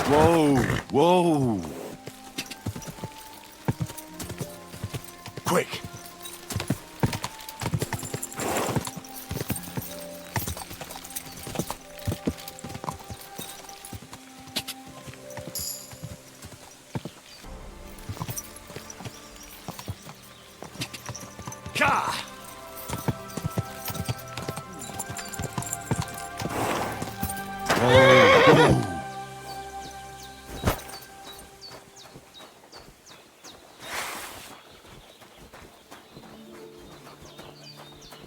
Whoa, whoa. Quick. Ka!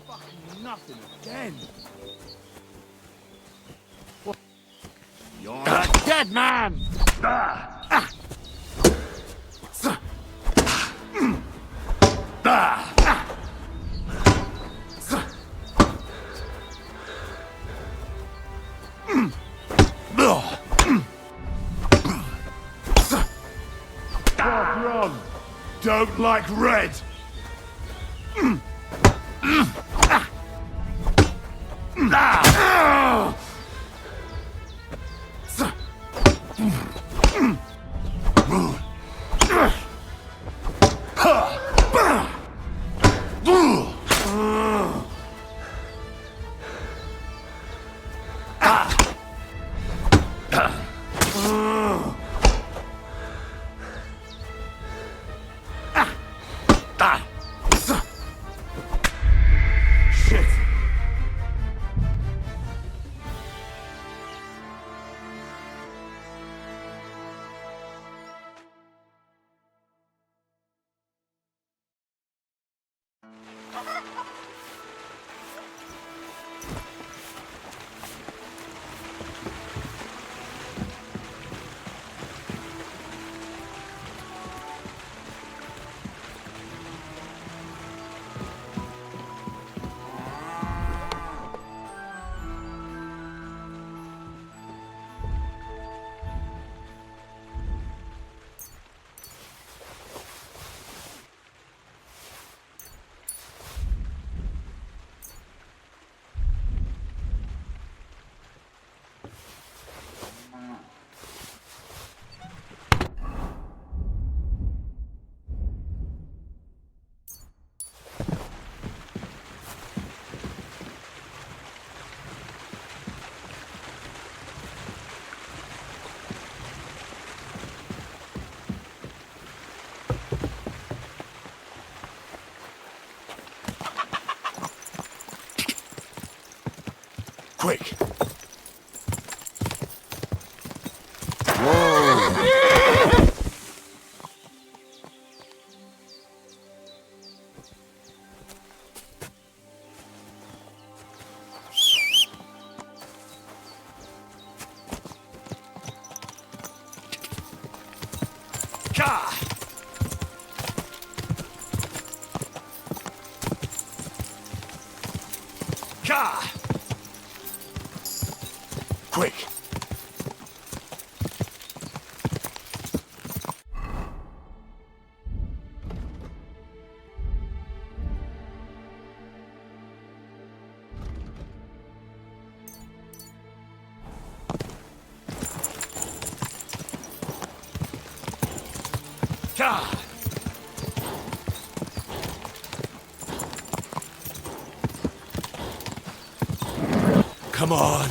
Fucking nothing again. What? You're a dead man! Run! Don't like red! Shit! Quick! Whoa! Ka! Ka! Quick! Ka! Come on!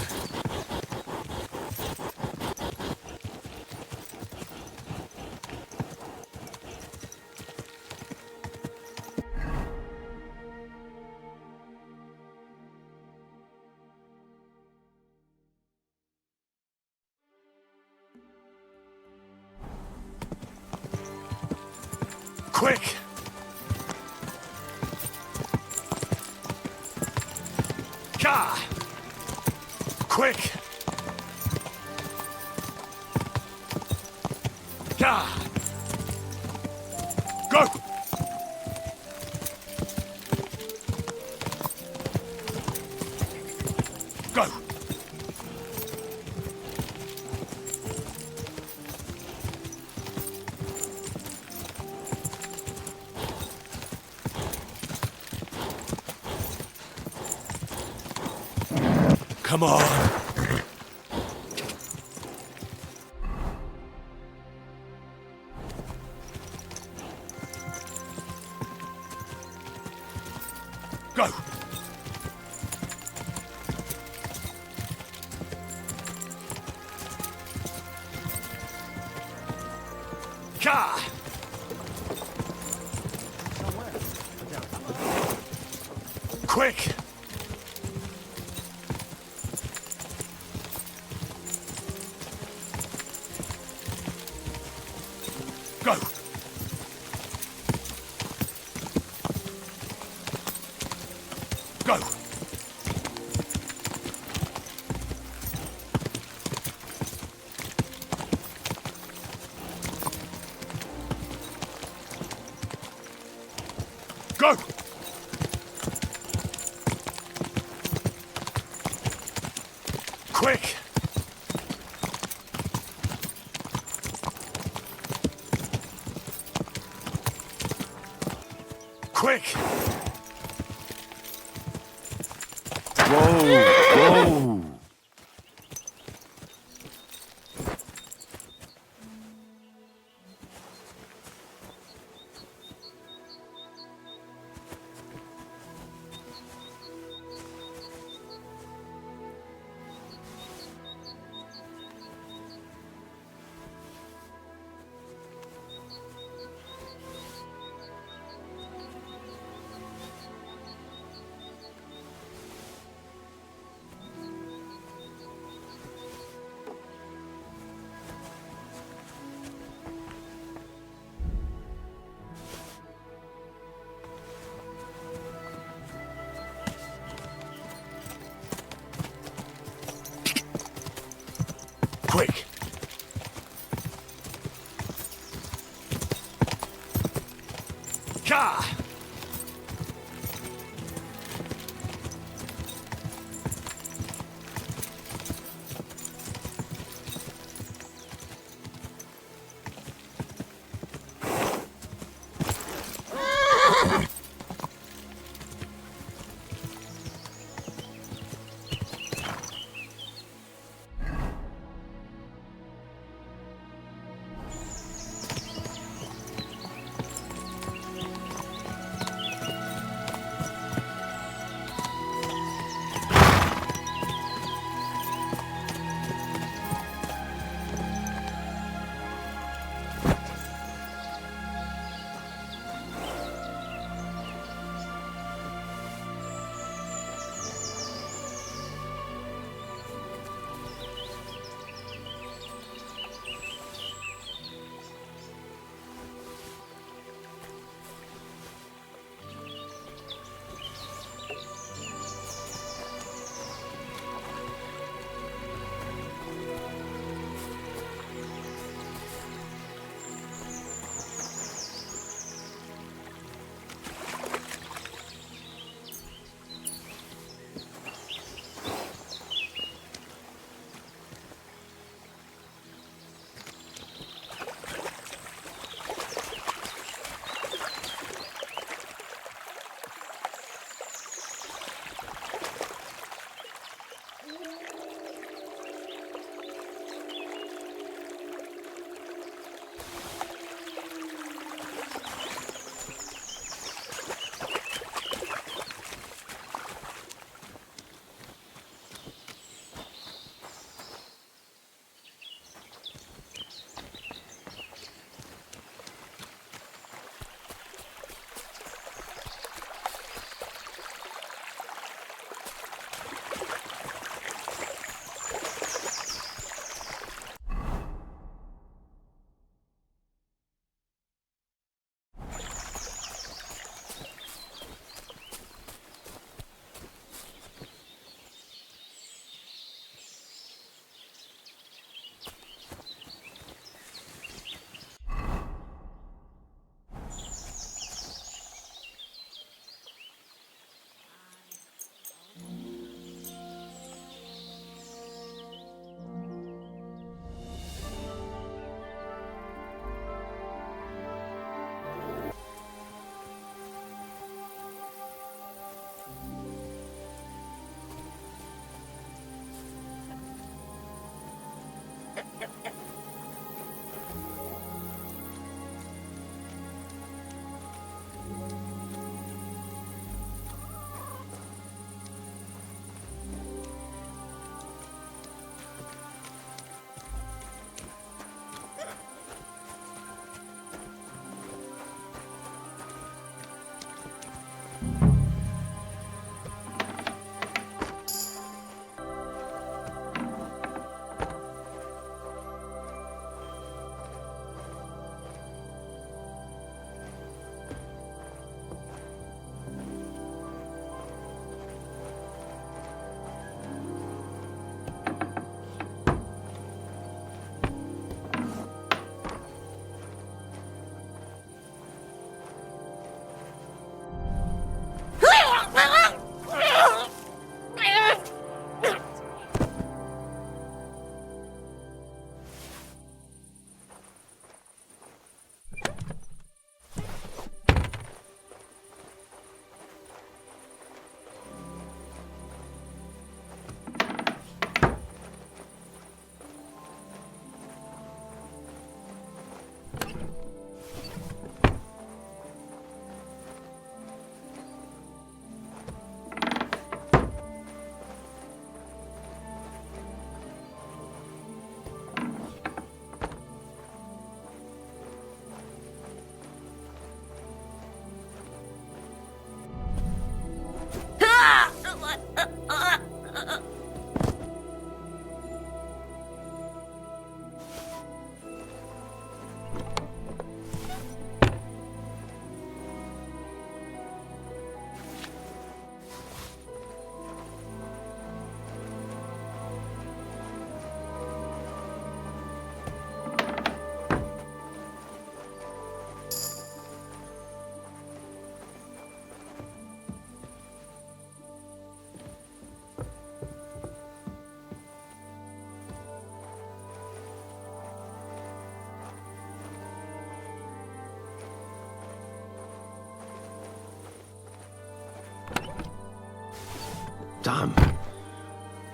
Quick! Ka! Quick! Ka! Go! Go! Come on! Ka! Quick! Go! Go! Go! Quick! Quick! Whoa! Whoa! Quick! Ka!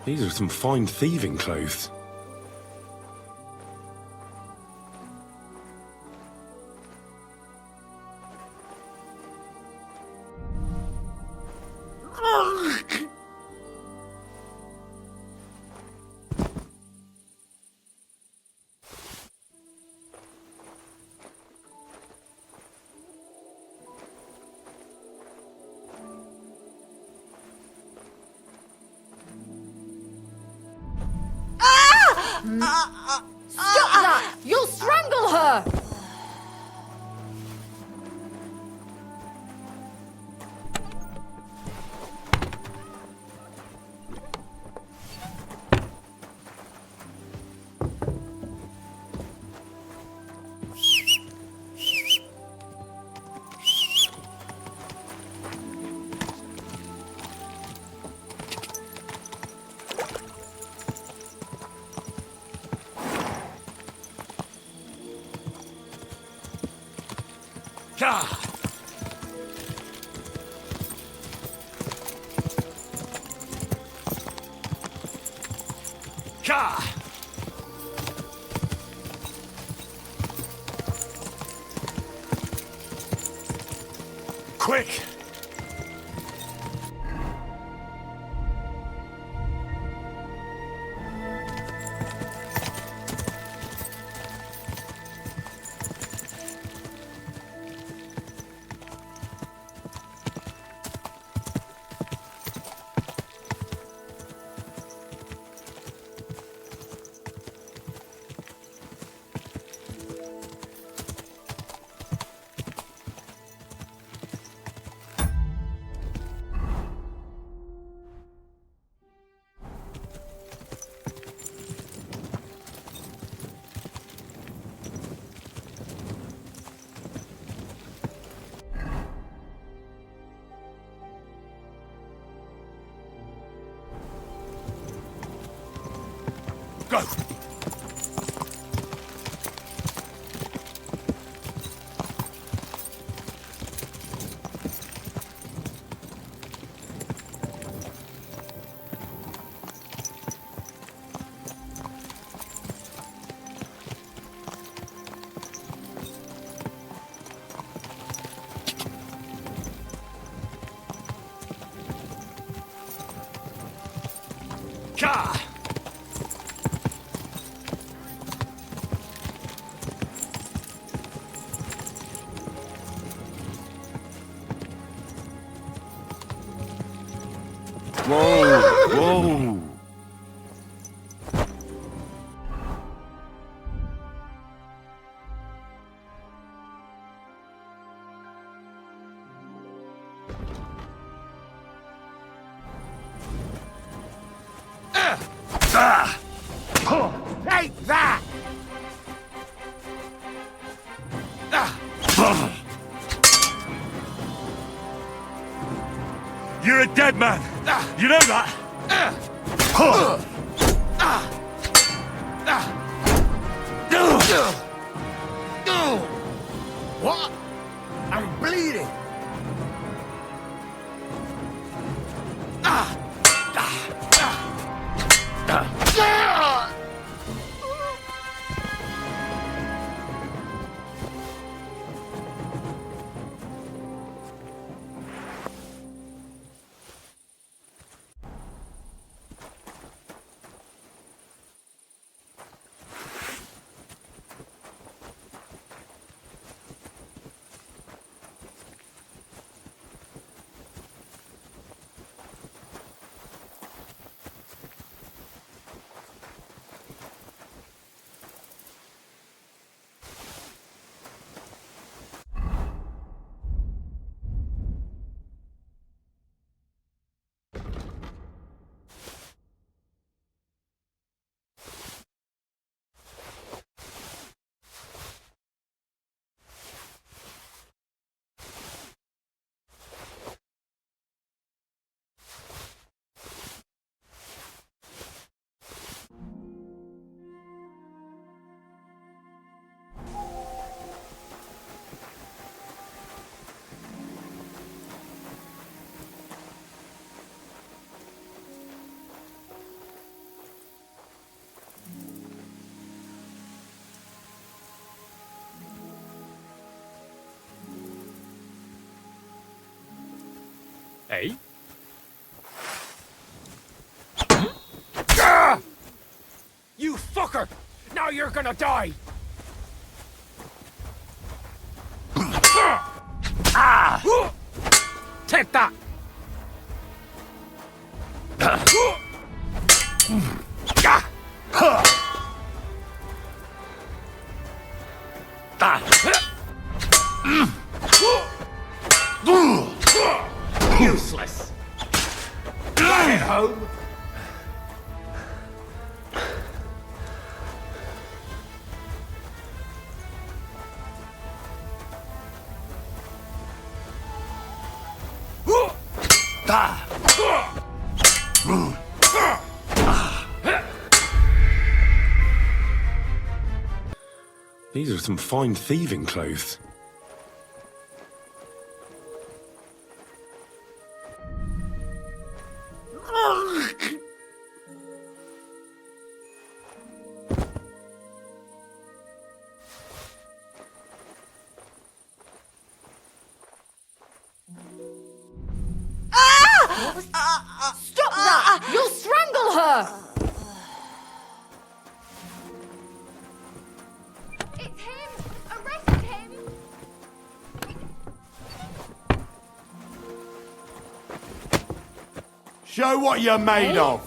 These are some fine thieving clothes. Stop that! You'll strangle her! Ka! Ka! Quick! Go! Ka! Whoa! Whoa! Take that! You're a dead man! You know that? What? I'm bleeding. Eh? You fucker! Now you're gonna die! Take that! Useless! Bring it home! These are some fine thieving clothes. Stop that! You'll strangle her! It's him! Arrest him! Show what you're made Eh? of!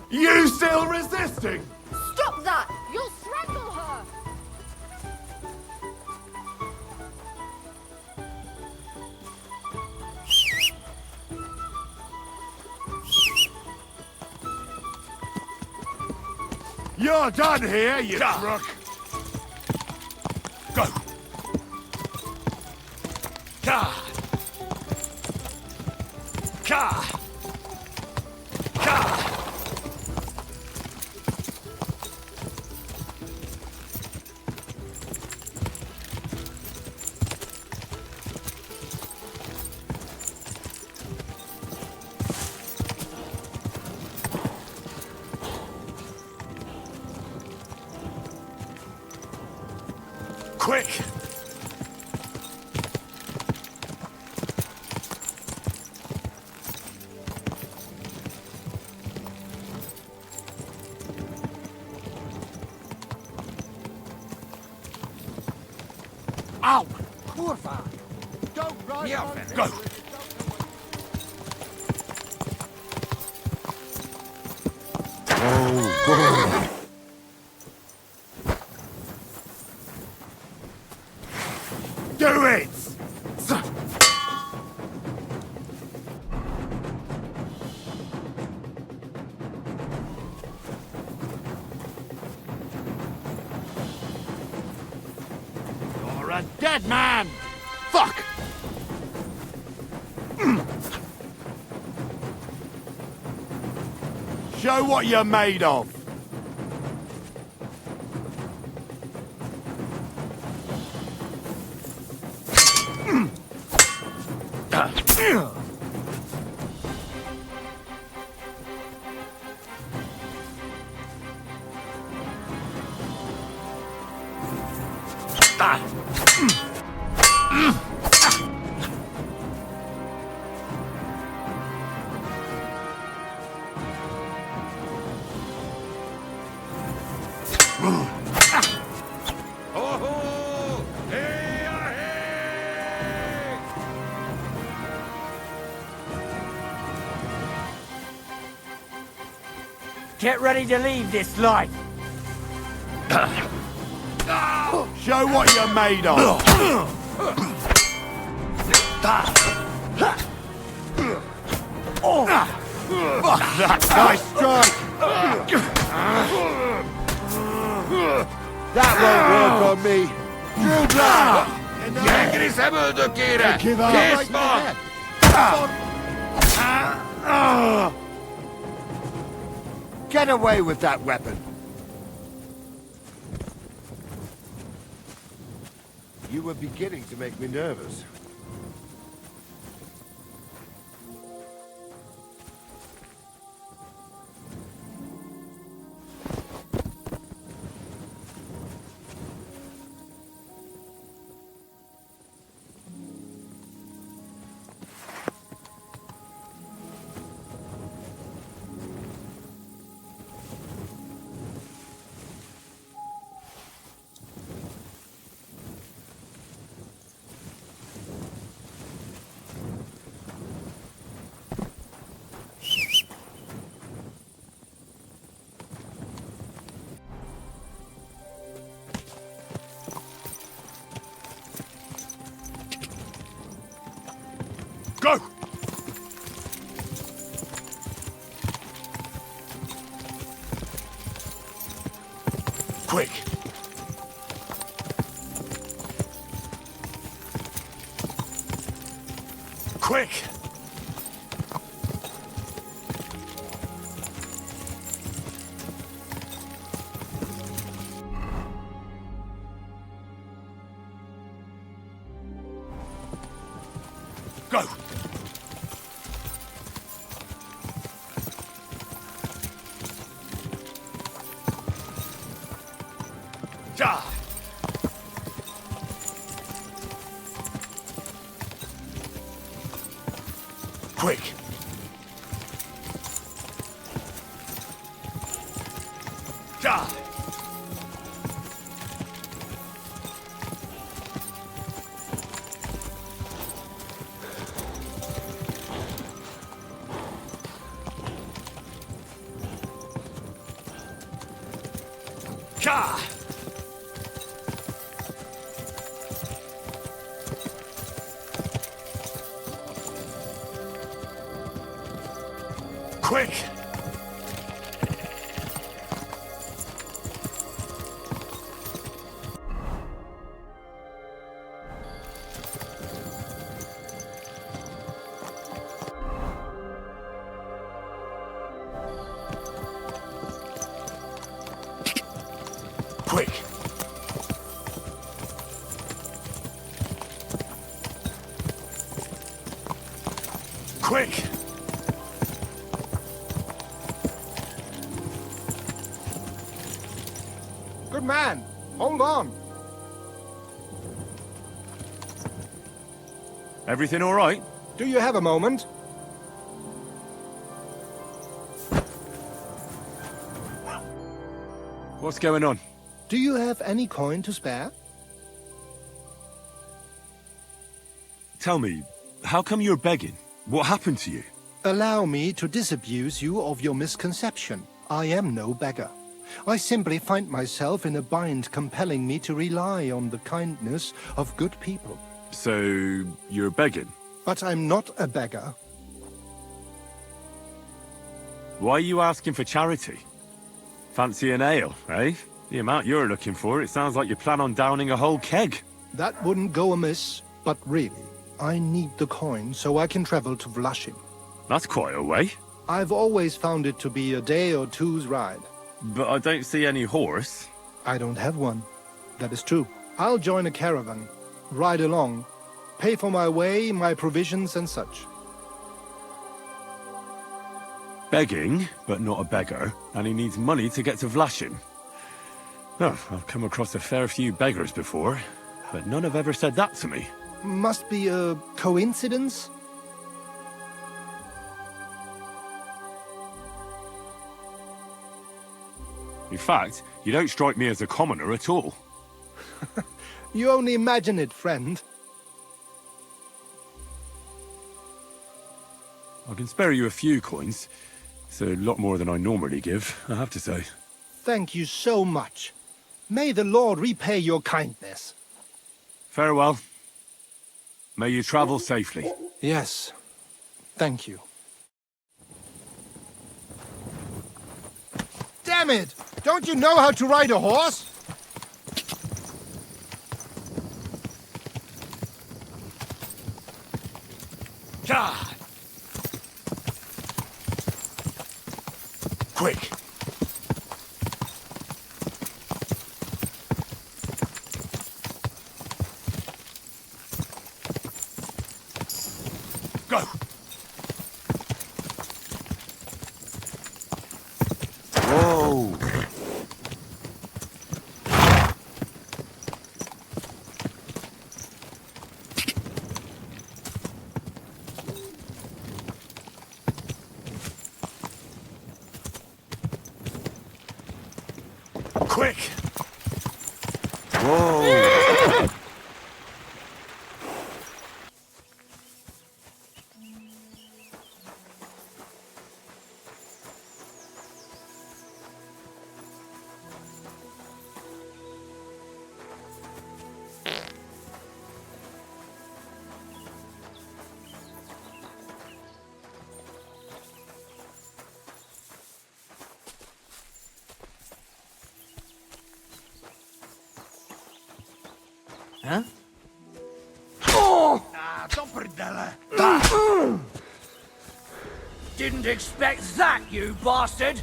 You still resisting? Stop that! You'll strangle her! You're done here, you crook! Go! Ka! Ka! Ka! Quick! Ow! Kurva! Don't ride Yeah, on Fenris. Go! Do it! You're a dead man! Fuck! Show what you're made of! Get ready to leave this life! Show what you're made of! Nice strike! That won't work on me! Drill down! Jägrisem öldökére! Give up! Kész van! Get away with that weapon! You were beginning to make me nervous. Quick! Quick! Go! Ja! Quick! Ja! Ja! Quick! Quick! Quick! Good man, hold on. Everything all right? Do you have a moment? What's going on? Do you have any coin to spare? Tell me, how come you're begging? What happened to you? Allow me to disabuse you of your misconception. I am no beggar. I simply find myself in a bind compelling me to rely on the kindness of good people. So, you're begging? But I'm not a beggar. Why are you asking for charity? Fancy an ale, eh? The amount you're looking for, it sounds like you plan on downing a whole keg. That wouldn't go amiss, but really, I need the coin so I can travel to Vlashim. That's quite a way. I've always found it to be a day or two's ride. But I don't see any horse. I don't have one. That is true. I'll join a caravan, ride along, pay for my way, my provisions and such. Begging, but not a beggar, and he needs money to get to Vlashim. Oh, I've come across a fair few beggars before, but none have ever said that to me. Must be a coincidence? In fact, you don't strike me as a commoner at all. You only imagine it, friend. I can spare you a few coins. It's a lot more than I normally give, I have to say. Thank you so much. May the Lord repay your kindness. Farewell. May you travel safely. Yes, thank you. Damn it! Don't you know how to ride a horse? Ja! Quick! Go! Whoa! Quick! Whoa! Huh? Dopperdella. Didn't expect that, you bastard!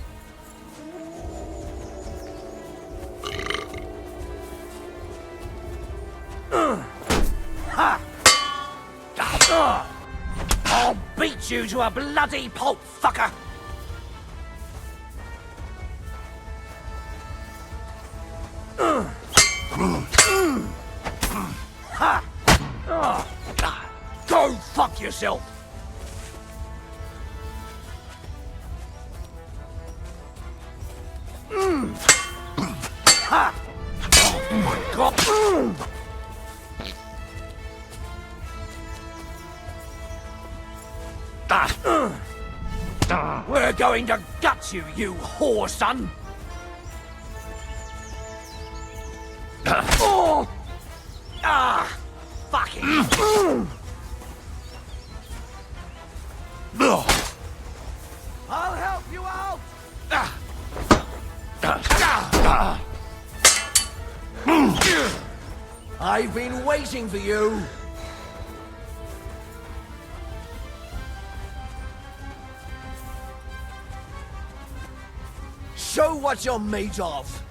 Ha! I'll beat you to a bloody pulp, fucker! Ha! Go fuck yourself! Ha! Oh my God! We're going to gut you, you whore son! Oh! Ah! Fucking! I'll help you out! I've been waiting for you! Show what you're made of!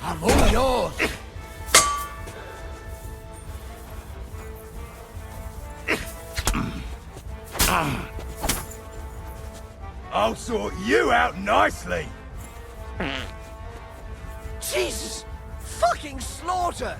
I'm all yours! I'll sort you out nicely. Jesus! Fucking slaughter!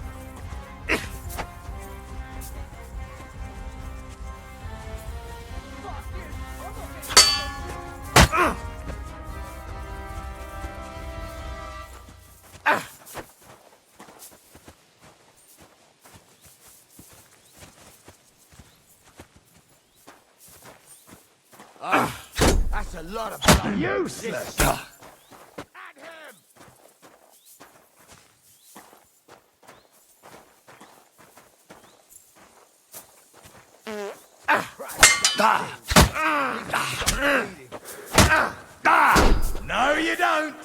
That's a lot of blood. Useless. At him. No, you don't.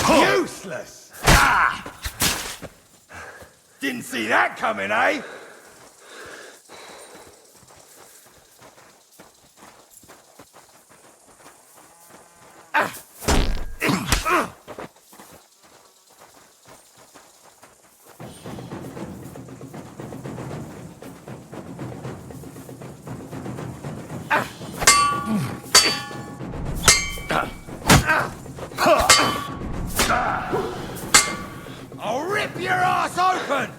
Useless. Didn't see that coming, eh? I'll rip your ass open!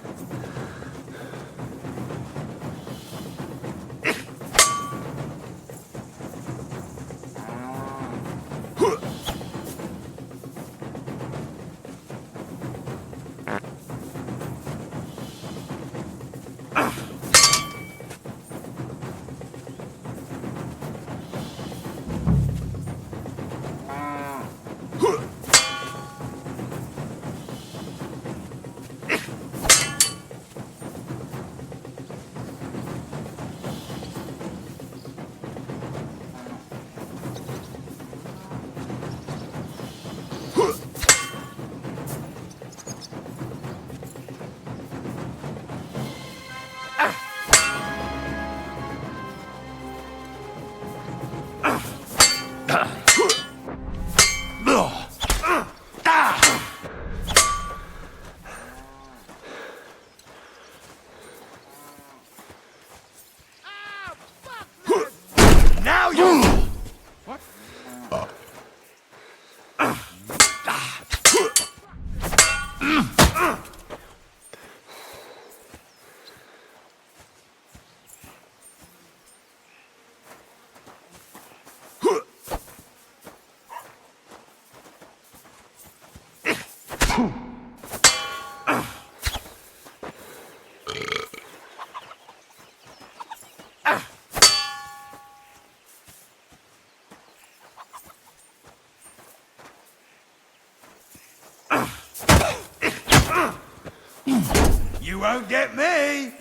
Now you... What? Won't get me!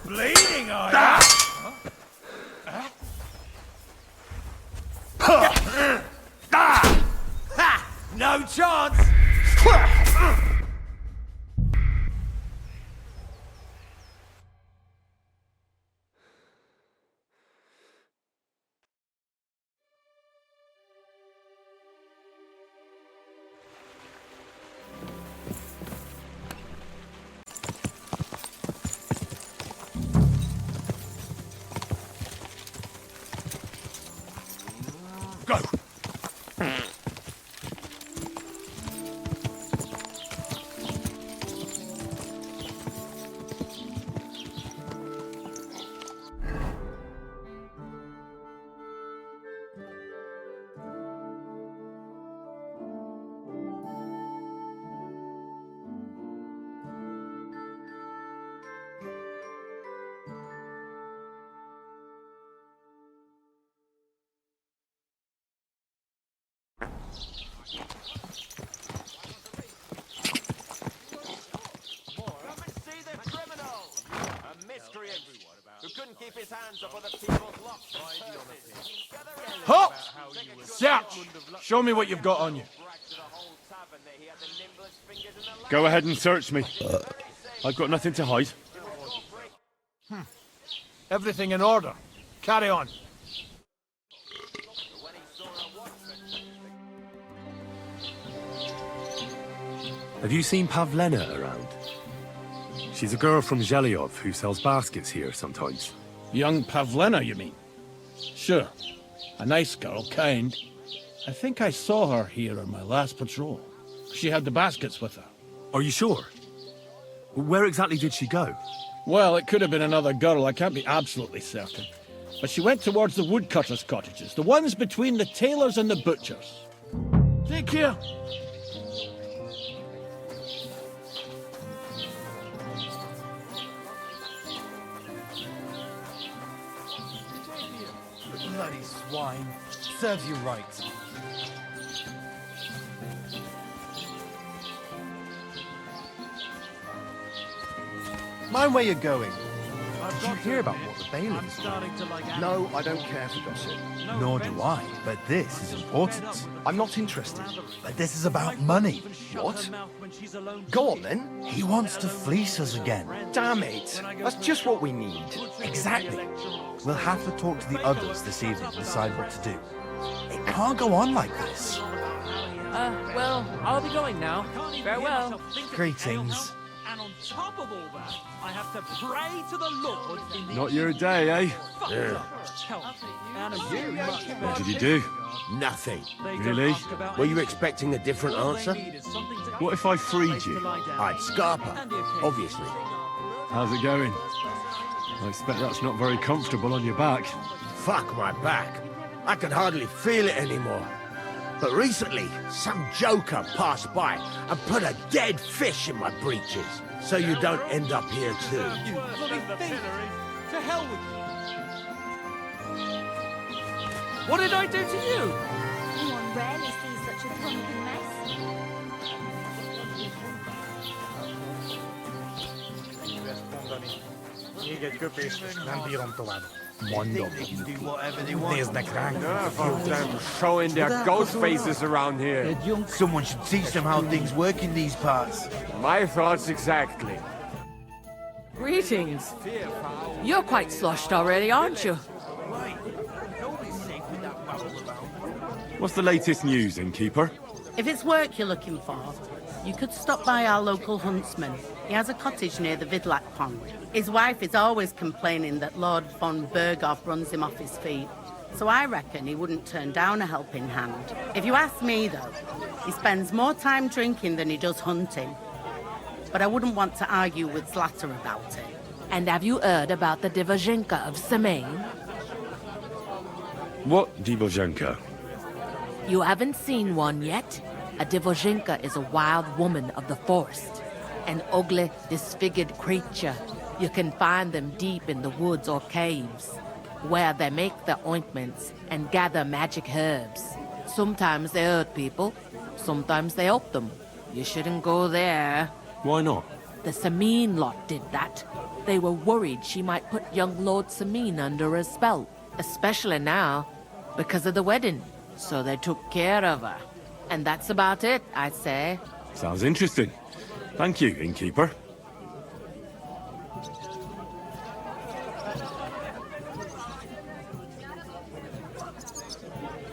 Bleeding, are you? No chance! Go! Who couldn't keep his hands up on the people's lost. Hop! Search! Show me what you've got on you. Go ahead and search me. I've got nothing to hide. Everything in order. Carry on. Have you seen Pavlena around? She's a girl from Zhelyov who sells baskets here sometimes. Young Pavlena, you mean? Sure. A nice girl, kind. I think I saw her here on my last patrol. She had the baskets with her. Are you sure? Where exactly did she go? Well, it could have been another girl, I can't be absolutely certain. But she went towards the woodcutters' cottages, the ones between the tailors and the butchers. Take care. Bloody swine. Serves you right. Mind where you're going. Did you hear about what the bailiff is doing? No, I don't care for gossip. Nor do I, but this is important. I'm not interested. But this is about money. What? Go on then. He wants to fleece us again. Damn it. That's just what we need. Exactly. We'll have to talk to the others this evening and decide what to do. It can't go on like this. Well, I'll be going now. Farewell. Greetings. And on top of all that, I have to pray to the Lord in the Not your day, eh? What What did you do? Nothing. Really? Were you expecting a different answer? What if I freed you? I'd Scarpa, obviously. How's it going? I expect that's not very comfortable on your back. Fuck my back. I can hardly feel it anymore. But recently, some joker passed by and put a dead fish in my breeches. So you don't end up here too. You bloody thief! To hell with you! What did I do to you? One rarely sees such a drunken mess. Them showing their ghost faces around here. Someone should teach them how things work in these parts. My thoughts exactly. Greetings. You're quite sloshed already, aren't you? What's the latest news, innkeeper? If it's work you're looking for, you could stop by our local huntsman. He has a cottage near the Vidlak pond. His wife is always complaining that Lord von Berghoff runs him off his feet. So I reckon he wouldn't turn down a helping hand. If you ask me, though, he spends more time drinking than he does hunting. But I wouldn't want to argue with Zlata about it. And have you heard about the Divozhenka of Semain? What Divozhenka? You haven't seen one yet? A Divozhenka is a wild woman of the forest. An ugly, disfigured creature. You can find them deep in the woods or caves. where they make the ointments and gather magic herbs. Sometimes they hurt people, sometimes they help them. You shouldn't go there. Why not? The Samine lot did that. They were worried she might put young Lord Samine under a spell, especially now, because of the wedding. So they took care of her. And that's about it, I'd say. Sounds interesting. Thank you, innkeeper.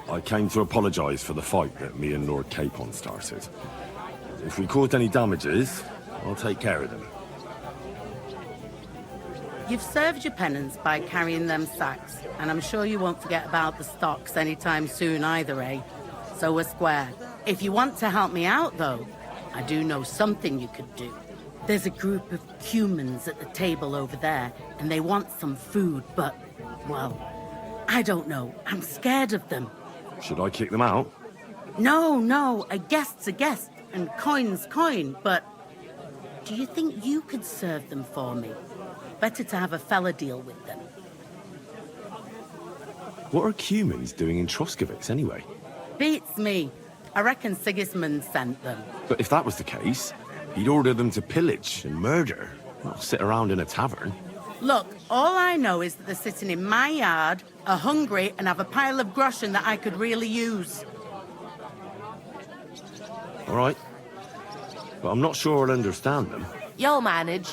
I came to apologise for the fight that me and Lord Capon started. If we caused any damages, I'll take care of them. You've served your penance by carrying them sacks, and I'm sure you won't forget about the stocks anytime soon either, eh? So we're square. If you want to help me out, though, I do know something you could do. There's a group of humans at the table over there, and they want some food, but, well, I don't know. I'm scared of them. Should I kick them out? No, a guest's a guest, and coin's coin, but do you think you could serve them for me? Better to have a fella deal with them. What are humans doing in Troskovitz anyway? Beats me. I reckon Sigismund sent them. But if that was the case, he'd order them to pillage and murder, not sit around in a tavern. Look, all I know is that they're sitting in my yard, are hungry, and have a pile of groschen that I could really use. All right. But I'm not sure I'll understand them. You'll manage.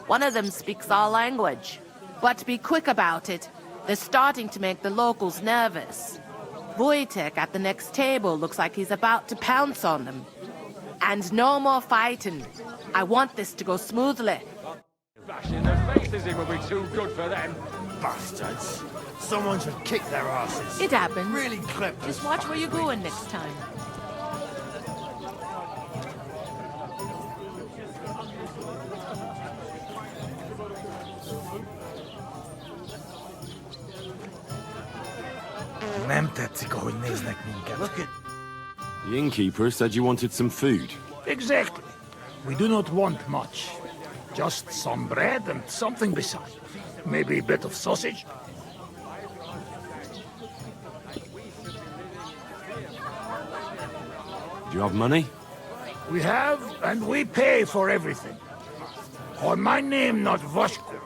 One of them speaks our language. But be quick about it. They're starting to make the locals nervous. Wojtek at the next table looks like he's about to pounce on them. And no more fighting. I want this to go smoothly. Bashing their faces in will be too good for them. Bastards. Someone should kick their asses. It happens. Really clip. Just watch where you're going next time. Look at... The innkeeper said you wanted some food. Exactly. We do not want much. Just some bread and something beside. Maybe a bit of sausage. Do you have money? We have, and we pay for everything. On my name, not Voshko.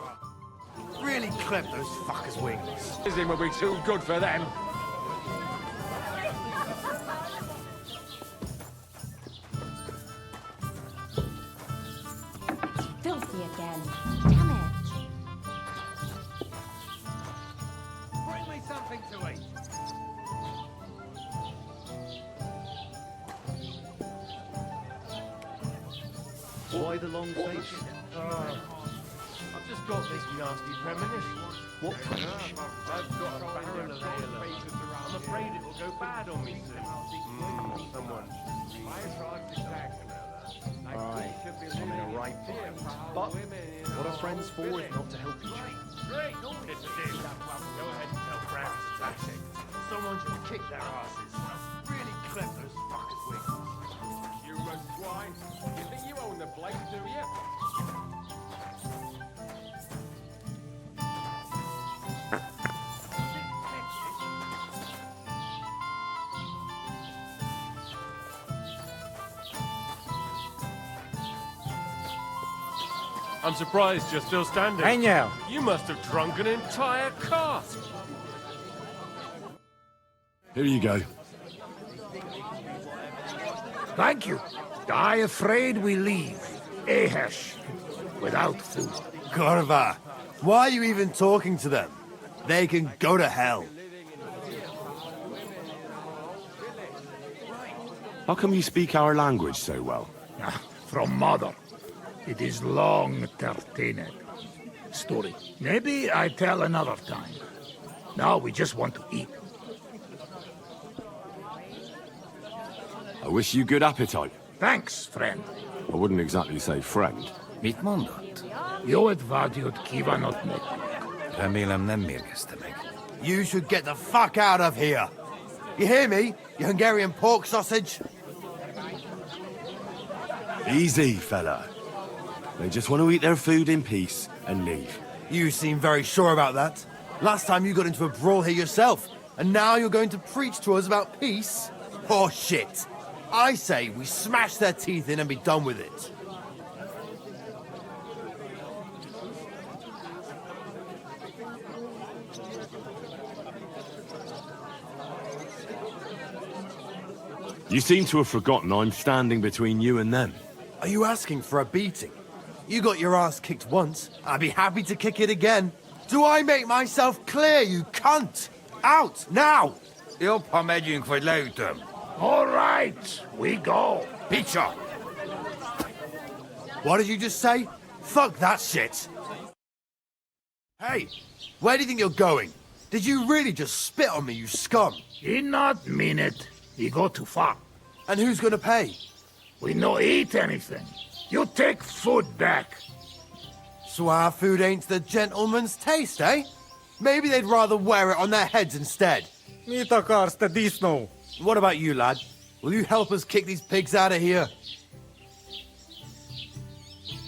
Really clip those fuckers' wings. This will be too good for them. Filthy again. Damn it. Bring me something to eat. Why the long face? I've just got this nasty premonition. What premonition? I've got a barrel of ale. I'm afraid it will go bad on me soon. Someone. Aye, I'm in a right bind. But what are friends for if not to help each other? Great. This is it. Go ahead and tell Brown to tax it. Someone should kick their asses. Really clip those fuckers' wings. You swine. You think you own the place, do you? I'm surprised you're still standing. Hey now. You must have drunk an entire cask. Here you go. Thank you. I afraid we leave. Ahesh. Without food. Gorva, why are you even talking to them? They can go to hell. How come you speak our language so well? From mother. It is long tertene. Story. Maybe I tell another time. Now we just want to eat. I wish you good appetite. Thanks, friend. I wouldn't exactly say friend. Mit mondott? Jót vágyott kívánott meg. Remélem nem mérgezte meg. You should get the fuck out of here. You hear me, you Hungarian pork sausage? Easy, fella. They just want to eat their food in peace and leave. You seem very sure about that. Last time you got into a brawl here yourself, and now you're going to preach to us about peace? Oh, shit. I say we smash their teeth in and be done with it. You seem to have forgotten I'm standing between you and them. Are you asking for a beating? You got your ass kicked once. I'd be happy to kick it again. Do I make myself clear, you cunt? Out, now! Jag har med ju för lutem. All right, we go. Picture! What did you just say? Fuck that shit! Hey, where do you think you're going? Did you really just spit on me, you scum? He not mean it. He go too far. And who's gonna pay? We no eat anything. You take food back. So our food ain't the gentleman's taste, eh? Maybe they'd rather wear it on their heads instead. What about you, lad? Will you help us kick these pigs out of here?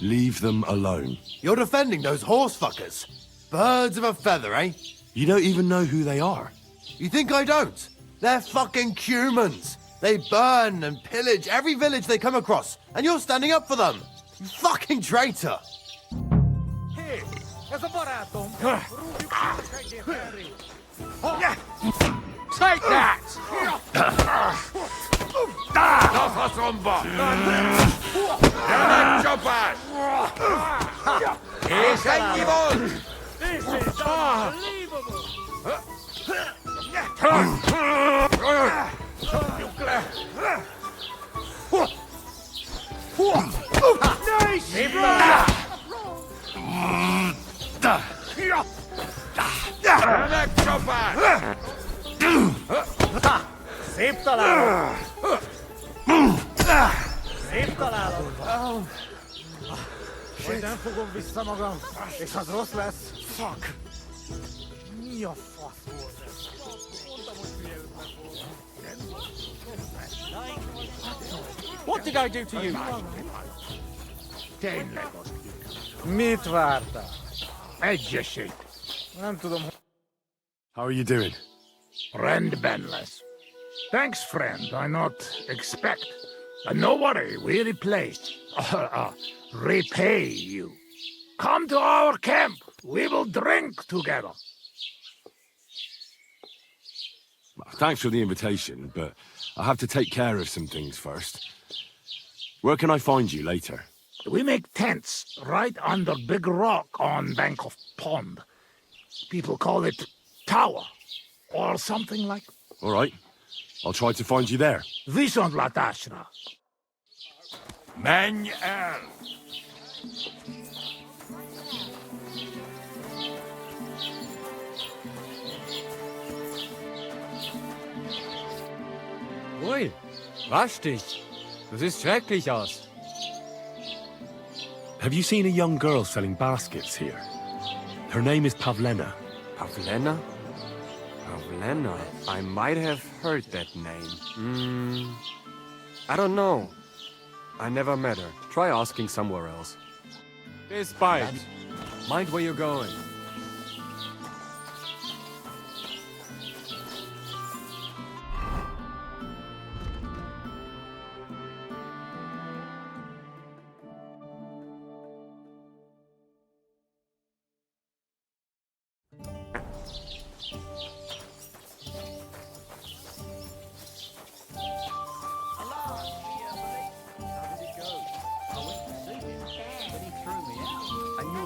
Leave them alone. You're defending those horse fuckers. Birds of a feather, eh? You don't even know who they are. You think I don't? They're fucking humans. They burn and pillage every village they come across, and you're standing up for them. You fucking traitor. Take that! Nocha somba! Janek Chopin! Izeniwol! This is unbelievable! Janek Chopin! Szép találod! Szép találod! Majd nem fogom vissza magam, és az rossz lesz. Fuck! Mi a fasz volt ez? Mondtam, hogy hülye ötlet volt. What did I do to you? Tényleg azt. Mit vártál? Egyesít. Nem tudom. How are you doing? Rendben lesz. Thanks, friend. I not expect. No worry, we repay you. Come to our camp. We will drink together. Thanks for the invitation, but I have to take care of some things first. Where can I find you later? We make tents right under big rock on bank of pond. People call it tower or something like. All right. I'll try to find you there. Viszont látásra. Menj el! Ui, wasch dich. Du siehst schrecklich aus. Have you seen a young girl selling baskets here? Her name is Pavlena. Pavlena? Pavlena. I might have heard that name. I don't know. I never met her. Try asking somewhere else. Bis bald. Mind where you're going.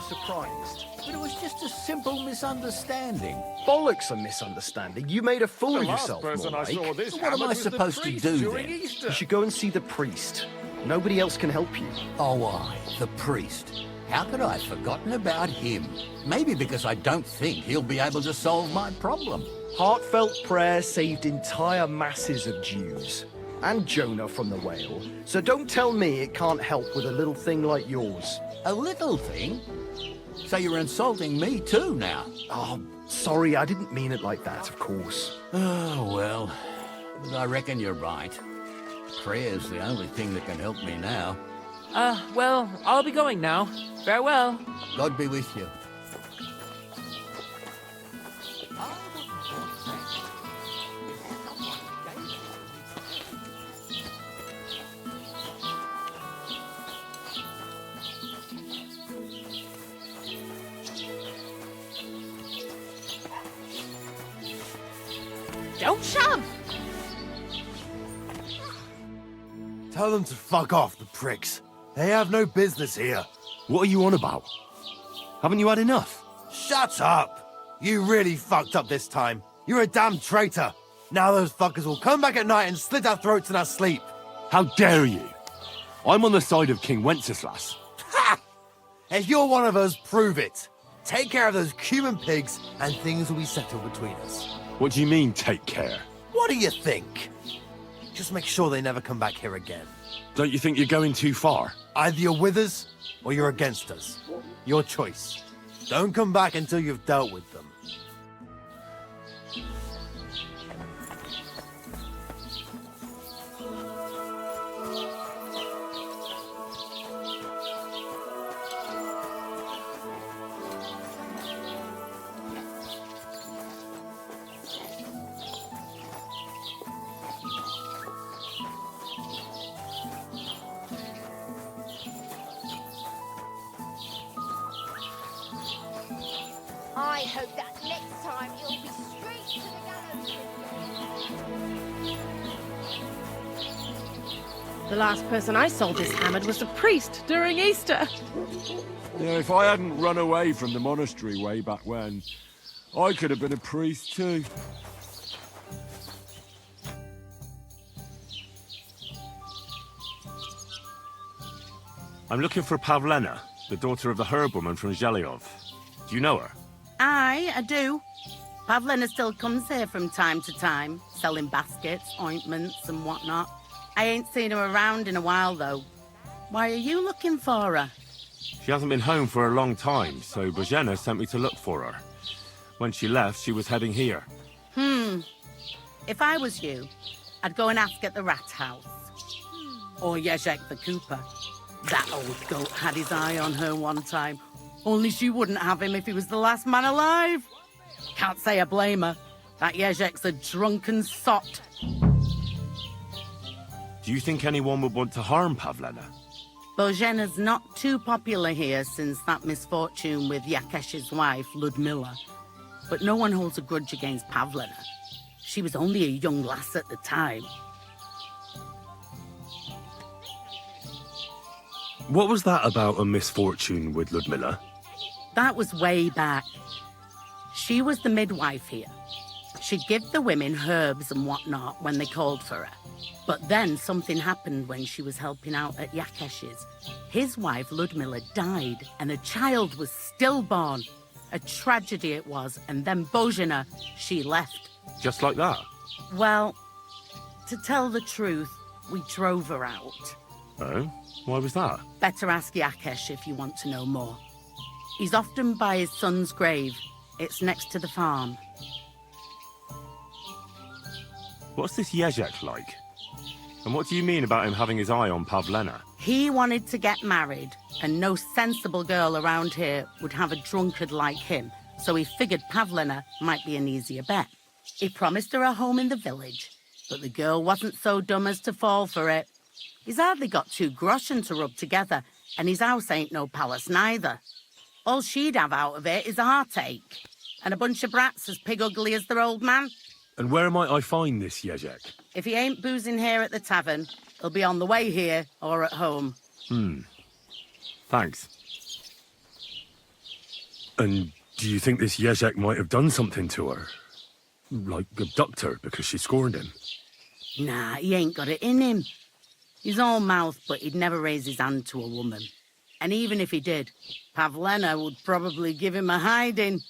Surprised. But it was just a simple misunderstanding. Bollocks a misunderstanding. You made a fool of yourself, Morlake. What am I supposed to do then? You should go and see the priest. Nobody else can help you. Oh, aye, the priest. How could I have forgotten about him? Maybe because I don't think he'll be able to solve my problem. Heartfelt prayer saved entire masses of Jews. And Jonah from the whale. So don't tell me it can't help with a little thing like yours. A little thing? So you're insulting me too now? Oh, sorry, I didn't mean it like that, of course. Oh, well, but I reckon you're right. Prayer's the only thing that can help me now. Well, I'll be going now. Farewell. God be with you. Don't shove! Tell them to fuck off, the pricks. They have no business here. What are you on about? Haven't you had enough? Shut up! You really fucked up this time. You're a damn traitor. Now those fuckers will come back at night and slit our throats in our sleep. How dare you? I'm on the side of King Wenceslas. Ha! If you're one of us, prove it. Take care of those Cuban pigs and things will be settled between us. What do you mean, take care? What do you think? Just make sure they never come back here again. Don't you think you're going too far? Either you're with us, or you're against us. Your choice. Don't come back until you've dealt with them. I hope that next time it'll be straight to the gallows. The last person I saw dishammered was a priest during Easter. Yeah, if I hadn't run away from the monastery way back when, I could have been a priest too. I'm looking for Pavlena, the daughter of the herb-woman from Zhelyov. Do you know her? Aye, I do. Pavlena still comes here from time to time, selling baskets, ointments and whatnot. I ain't seen her around in a while, though. Why are you looking for her? She hasn't been home for a long time, so Bozhena sent me to look for her. When she left, she was heading here. If I was you, I'd go and ask at the rat house. Or Yezhek the cooper. That old goat had his eye on her one time. Only she wouldn't have him if he was the last man alive. Can't say I blame her. That Yezhek's a drunken sot. Do you think anyone would want to harm Pavlena? Bozhena's not too popular here since that misfortune with Yakesh's wife, Ludmilla. But no one holds a grudge against Pavlena. She was only a young lass at the time. What was that about a misfortune with Ludmilla? That was way back. She was the midwife here. She'd give the women herbs and whatnot when they called for her. But then something happened when she was helping out at Yakesh's. His wife, Ludmilla, died, and a child was stillborn. A tragedy it was, and then Bozhena, she left. Just like that? Well, to tell the truth, we drove her out. Oh? Why was that? Better ask Yakesh if you want to know more. He's often by his son's grave. It's next to the farm. What's this Yezhek like? And what do you mean about him having his eye on Pavlena? He wanted to get married, and no sensible girl around here would have a drunkard like him, so he figured Pavlena might be an easier bet. He promised her a home in the village, but the girl wasn't so dumb as to fall for it. He's hardly got 2 groschen to rub together, and his house ain't no palace neither. All she'd have out of it is a heartache, and a bunch of brats as pig ugly as their old man. And where might I find this Yezhek? If he ain't boozing here at the tavern, he'll be on the way here or at home. Thanks. And do you think this Yezhek might have done something to her? Like abduct her because she scorned him? Nah, he ain't got it in him. He's all mouth, but he'd never raise his hand to a woman. And even if he did, Pavlena would probably give him a hiding.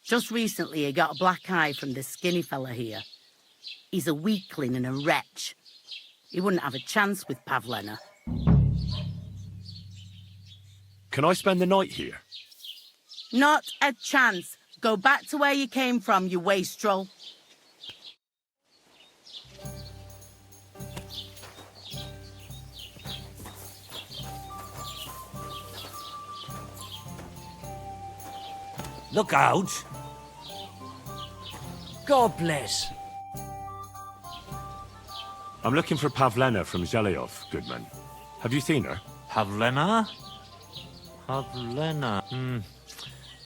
Just recently, he got a black eye from this skinny fella here. He's a weakling and a wretch. He wouldn't have a chance with Pavlena. Can I spend the night here? Not a chance. Go back to where you came from, you wastrel. Look out! God bless. I'm looking for Pavlena from Zhelyov, Goodman. Have you seen her? Pavlena? Pavlena,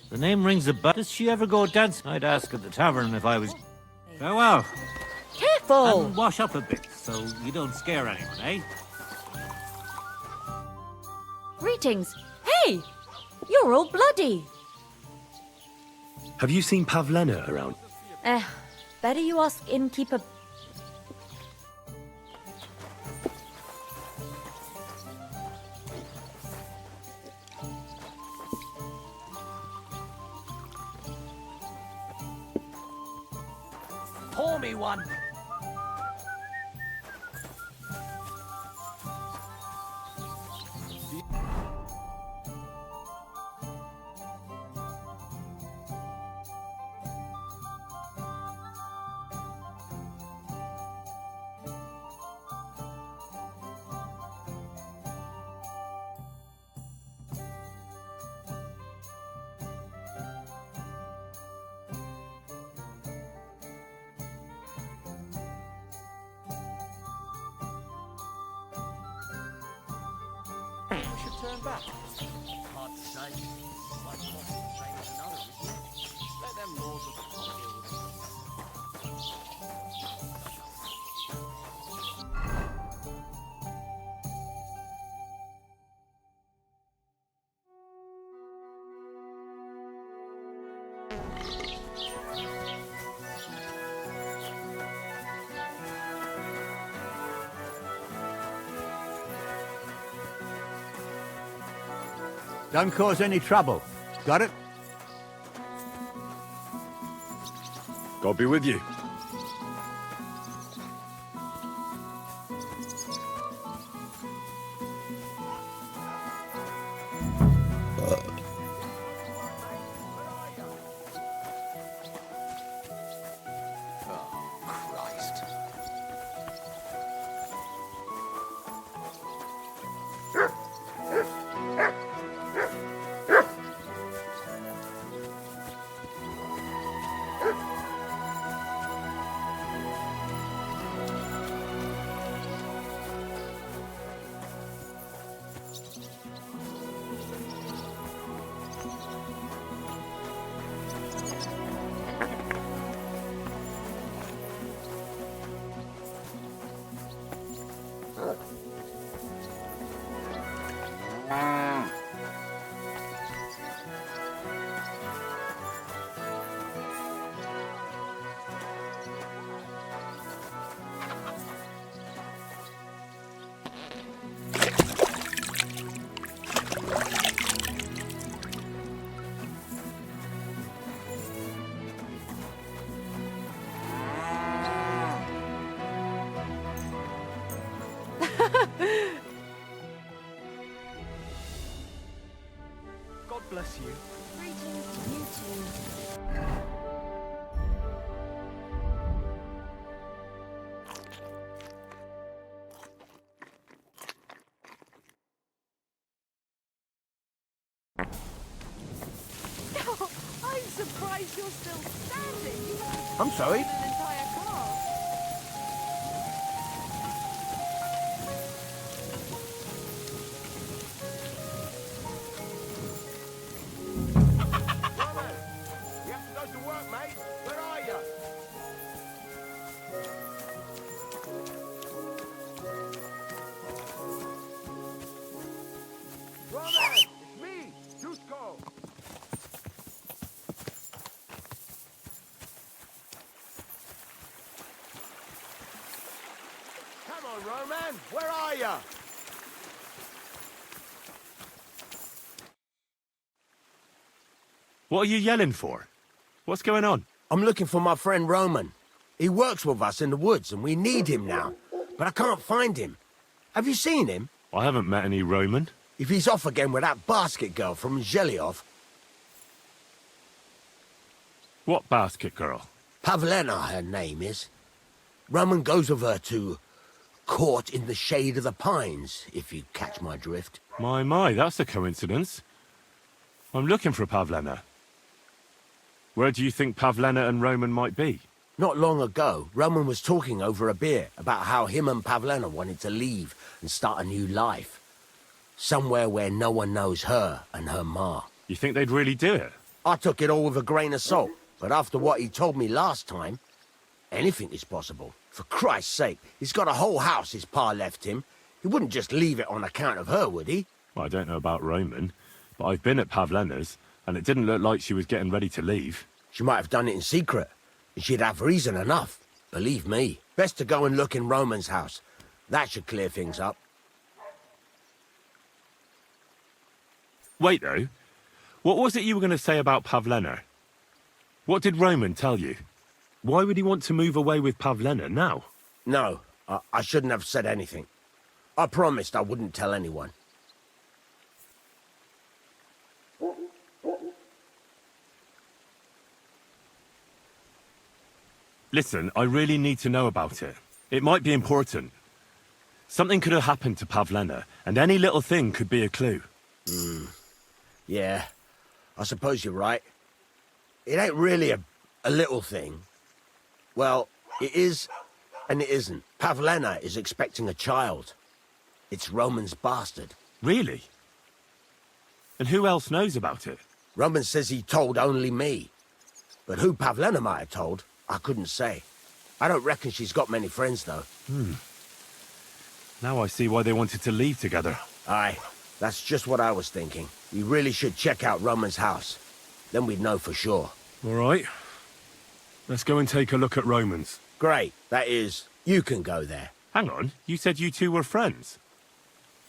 The name rings a bell. Does she ever go dancing? I'd ask at the tavern if I was... Farewell. Careful! And wash up a bit, so you don't scare anyone, eh? Greetings. Hey! You're all bloody. Have you seen Pavlena around? Better you ask innkeeper. Pour me one. Turn back. Hard to say. Like one same as another, isn't it? Let them laws of the pot deal with it. Don't cause any trouble. Got it? God be with you. God bless you. Greetings to you too. I'm surprised you're still standing. I'm sorry? An entire class. We have to go to work, mate. Where are you? Roman, it's me, Dusko. Come on, Roman, where are you? What are you yelling for? What's going on? I'm looking for my friend Roman. He works with us in the woods and we need him now. But I can't find him. Have you seen him? I haven't met any Roman. If he's off again with that basket girl from Zhelyov. What basket girl? Pavlena, her name is. Roman goes with her to court in the shade of the pines, if you catch my drift. My, that's a coincidence. I'm looking for Pavlena. Where do you think Pavlena and Roman might be? Not long ago, Roman was talking over a beer about how him and Pavlena wanted to leave and start a new life. Somewhere where no one knows her and her ma. You think they'd really do it? I took it all with a grain of salt, but after what he told me last time, Anything is possible. For Christ's sake, he's got a whole house his pa left him. He wouldn't just leave it on account of her, would he? Well, I don't know about Roman, but I've been at Pavlena's, and it didn't look like she was getting ready to leave. She might have done it in secret, and she'd have reason enough. Believe me. Best to go and look in Roman's house. That should clear things up. Wait, though. What was it you were going to say about Pavlena? What did Roman tell you? Why would he want to move away with Pavlena now? No, I shouldn't have said anything. I promised I wouldn't tell anyone. Listen, I really need to know about it. It might be important. Something could have happened to Pavlena, and any little thing could be a clue. Yeah, I suppose you're right. It ain't really a little thing. Well, it is and it isn't. Pavlena is expecting a child. It's Roman's bastard. Really? And who else knows about it? Roman says he told only me. But who Pavlena might have told, I couldn't say. I don't reckon she's got many friends, though. Now I see why they wanted to leave together. Aye, that's just what I was thinking. We really should check out Roman's house. Then we'd know for sure. All right. Let's go and take a look at Roman's. Great. That is, you can go there. Hang on, you said you two were friends.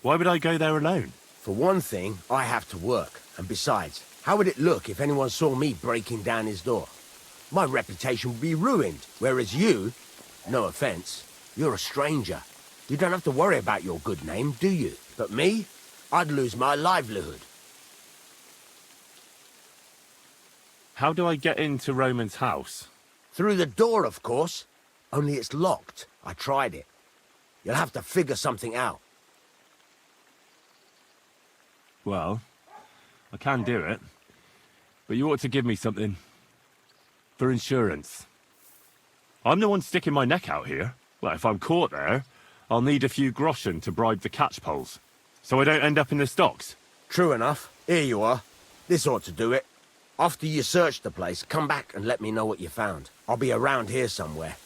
Why would I go there alone? For one thing, I have to work. And besides, how would it look if anyone saw me breaking down his door? My reputation would be ruined, whereas you, no offense, you're a stranger. You don't have to worry about your good name, do you? But me, I'd lose my livelihood. How do I get into Roman's house? Through the door, of course. Only it's locked. I tried it. You'll have to figure something out. Well, I can do it. But you ought to give me something. For insurance. I'm the one sticking my neck out here. Well, if I'm caught there, I'll need a few groschen to bribe the catchpoles. So I don't end up in the stocks. True enough. Here you are. This ought to do it. After you search the place, come back and let me know what you found. I'll be around here somewhere.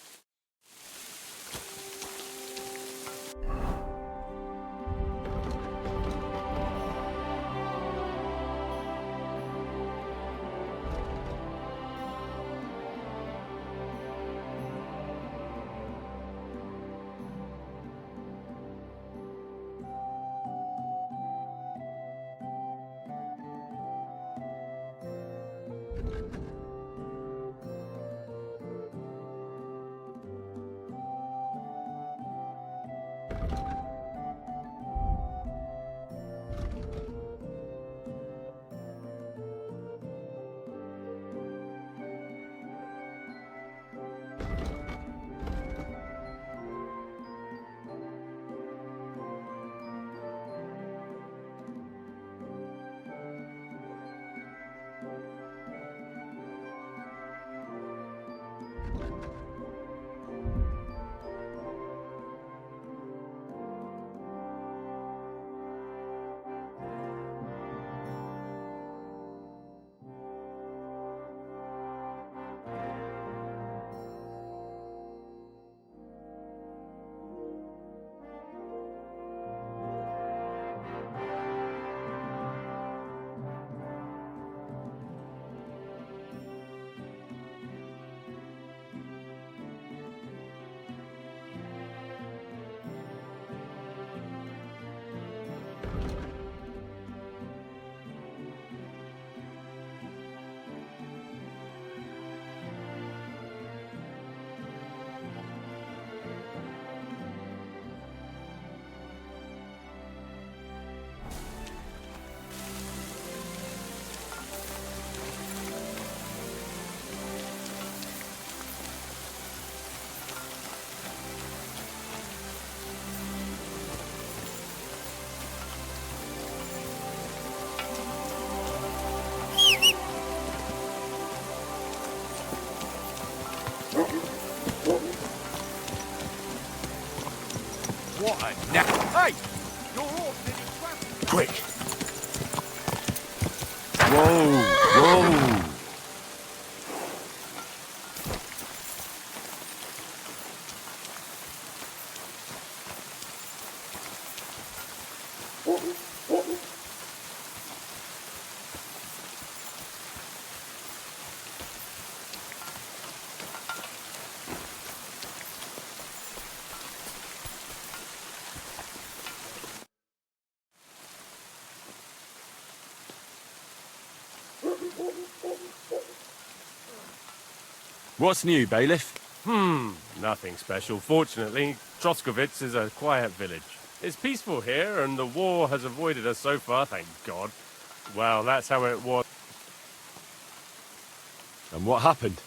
What a na- Hey! You're all sitting crap. Quick! Whoa! Whoa! What's new, bailiff? Nothing special. Fortunately, Troskovitz is a quiet village. It's peaceful here, and the war has avoided us so far, thank God. Well, that's how it was. And what happened?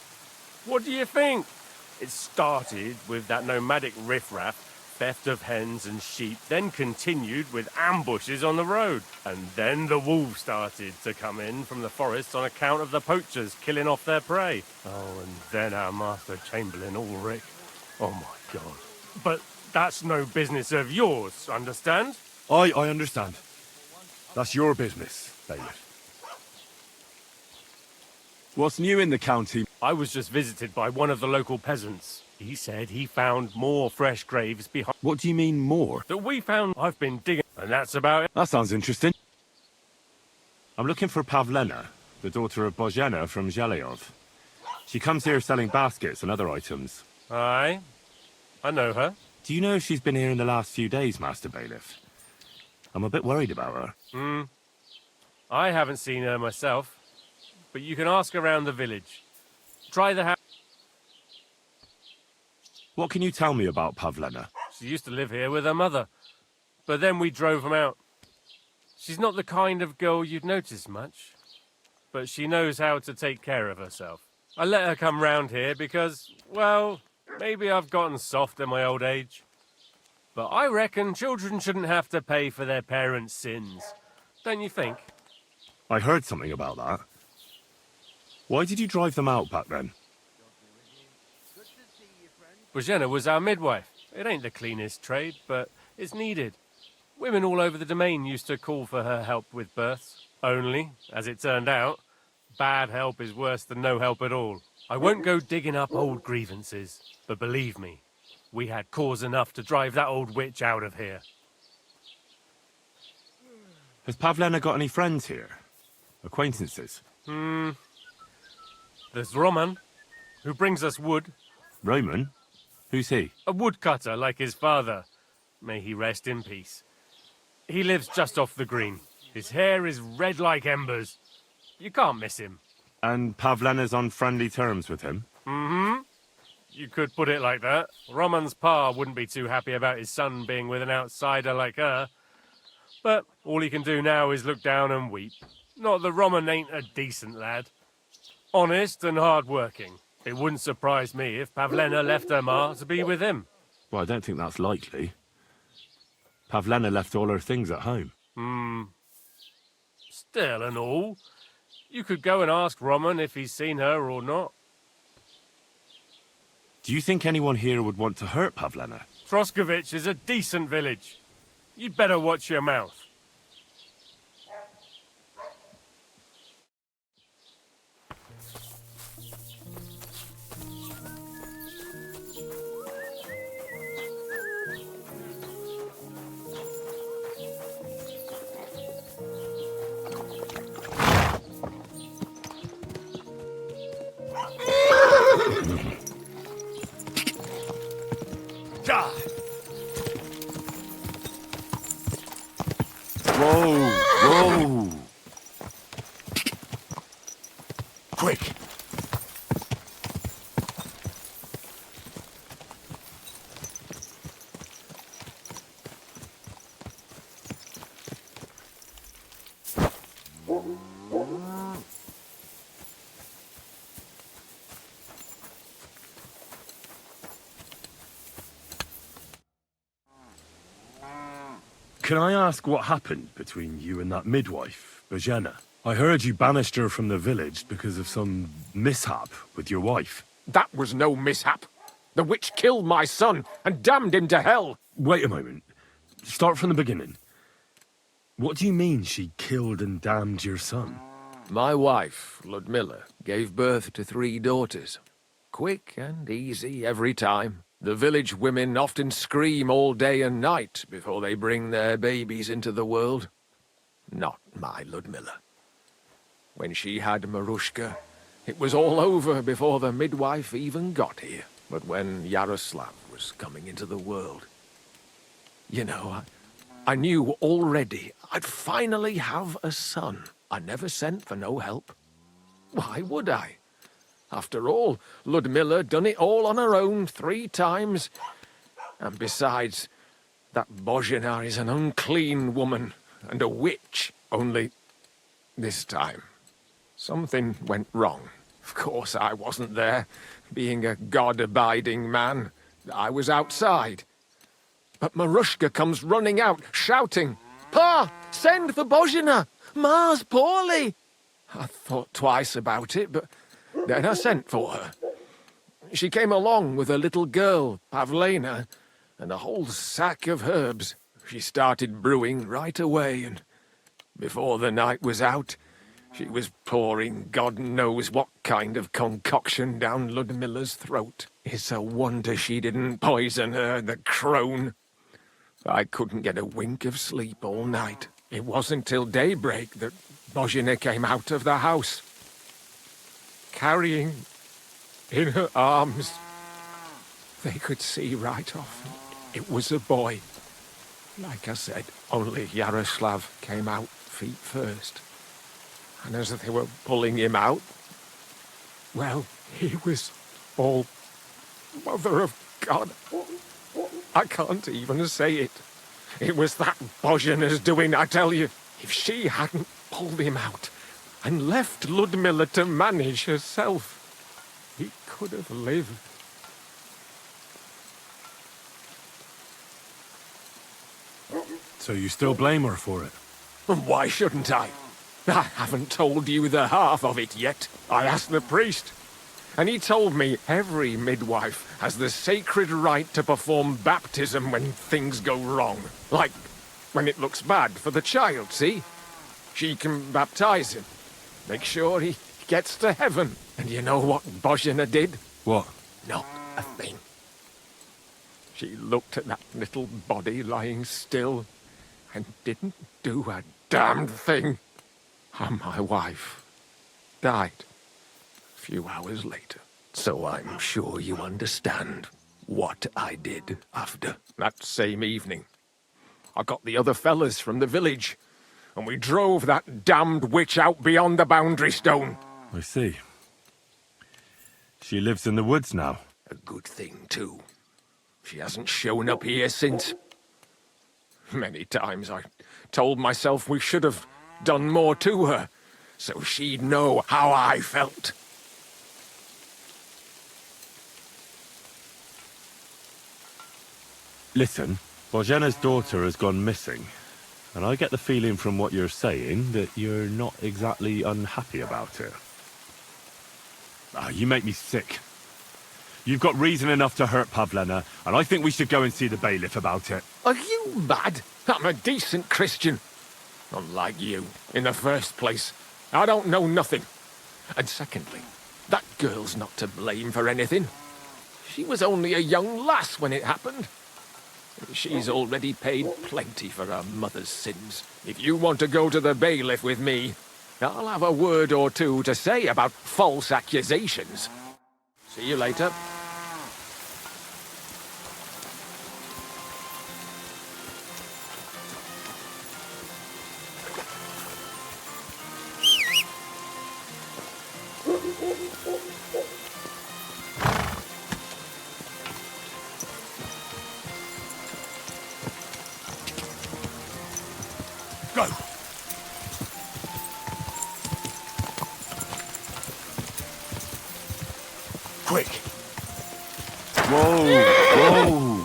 What do you think? It started with that nomadic riffraff, theft of hens and sheep, then continued with ambushes on the road. And then the wolves started to come in from the forests on account of the poachers killing off their prey. Oh, and then our Master Chamberlain Ulrich. Oh my God. But that's no business of yours, understand? I understand. That's your business, bailiff. What's new in the county? I was just visited by one of the local peasants. He said he found more fresh graves behind... What do you mean, more? That we found. I've been digging, and that's about it. That sounds interesting. I'm looking for Pavlena, the daughter of Bozhena from Zhelyov. She comes here selling baskets and other items. Aye, I know her. Do you know if she's been here in the last few days, Master Bailiff? I'm a bit worried about her. I haven't seen her myself, but you can ask around the village. Try the house. What can you tell me about Pavlena? She used to live here with her mother, but then we drove them out. She's not the kind of girl you'd notice much, but she knows how to take care of herself. I let her come round here because, well, maybe I've gotten soft in my old age. But I reckon children shouldn't have to pay for their parents' sins. Don't you think? I heard something about that. Why did you drive them out back then? Bozhena was our midwife. It ain't the cleanest trade, but it's needed. Women all over the domain used to call for her help with births. Only, as it turned out, bad help is worse than no help at all. I won't go digging up old grievances, but believe me, we had cause enough to drive that old witch out of here. Has Pavlena got any friends here? Acquaintances? There's Roman, who brings us wood. Roman? Who's he? A woodcutter like his father. May he rest in peace. He lives just off the green. His hair is red like embers. You can't miss him. And Pavlena's on friendly terms with him? You could put it like that. Roman's pa wouldn't be too happy about his son being with an outsider like her. But all he can do now is look down and weep. Not that Roman ain't a decent lad. Honest and hard-working. It wouldn't surprise me if Pavlena left her ma to be with him. Well, I don't think that's likely. Pavlena left all her things at home. Still and all, you could go and ask Roman if he's seen her or not. Do you think anyone here would want to hurt Pavlena? Troskovitz is a decent village. You'd better watch your mouth. Whoa! Quick! Can I ask what happened between you and that midwife, Bozhena? I heard you banished her from the village because of some mishap with your wife. That was no mishap. The witch killed my son and damned him to hell. Wait a moment. Start from the beginning. What do you mean she killed and damned your son? My wife, Ludmilla, gave birth to 3 daughters. Quick and easy every time. The village women often scream all day and night before they bring their babies into the world. Not my Ludmilla. When she had Marushka, it was all over before the midwife even got here. But when Yaroslav was coming into the world, you know, I knew already I'd finally have a son. I never sent for no help. Why would I? After all, Ludmilla done it all on her own 3 times. And besides, that Bozhena is an unclean woman and a witch. Only this time, something went wrong. Of course, I wasn't there. Being a God-abiding man, I was outside. But Marushka comes running out, shouting, "Pa, send for Bozhena! Ma's poorly!" I thought twice about it, but then I sent for her. She came along with a little girl, Pavlena, and a whole sack of herbs. She started brewing right away, and before the night was out, she was pouring God knows what kind of concoction down Ludmilla's throat. It's a wonder she didn't poison her, the crone. I couldn't get a wink of sleep all night. It wasn't till daybreak that Bozhena came out of the house, carrying in her arms. They could see right off it was a boy. Like I said, only Yaroslav came out feet first. And as they were pulling him out, well, he was all Mother of God. I can't even say it. It was that Bozhena's doing, I tell you. If she hadn't pulled him out and left Ludmilla to manage herself, he could have lived. So you still blame her for it? And why shouldn't I? I haven't told you the half of it yet. I asked the priest, and he told me every midwife has the sacred right to perform baptism when things go wrong. Like when it looks bad for the child, see? She can baptize him, make sure he gets to heaven. And you know what Bozhena did? What? Not a thing. She looked at that little body lying still and didn't do a damned thing. And my wife died a few hours later. So I'm sure you understand what I did after. That same evening, I got the other fellas from the village, and we drove that damned witch out beyond the boundary stone. I see. She lives in the woods now. A good thing, too. She hasn't shown up here since. Many times I told myself we should have done more to her, so she'd know how I felt. Listen, Bozhena's daughter has gone missing, and I get the feeling from what you're saying that you're not exactly unhappy about it. You make me sick. You've got reason enough to hurt Pavlena, and I think we should go and see the bailiff about it. Are you mad? I'm a decent Christian. Unlike you, in the first place. I don't know nothing. And secondly, that girl's not to blame for anything. She was only a young lass when it happened. She's already paid plenty for her mother's sins. If you want to go to the bailiff with me, I'll have a word or two to say about false accusations. See you later. Go! Quick! Whoa! Whoa!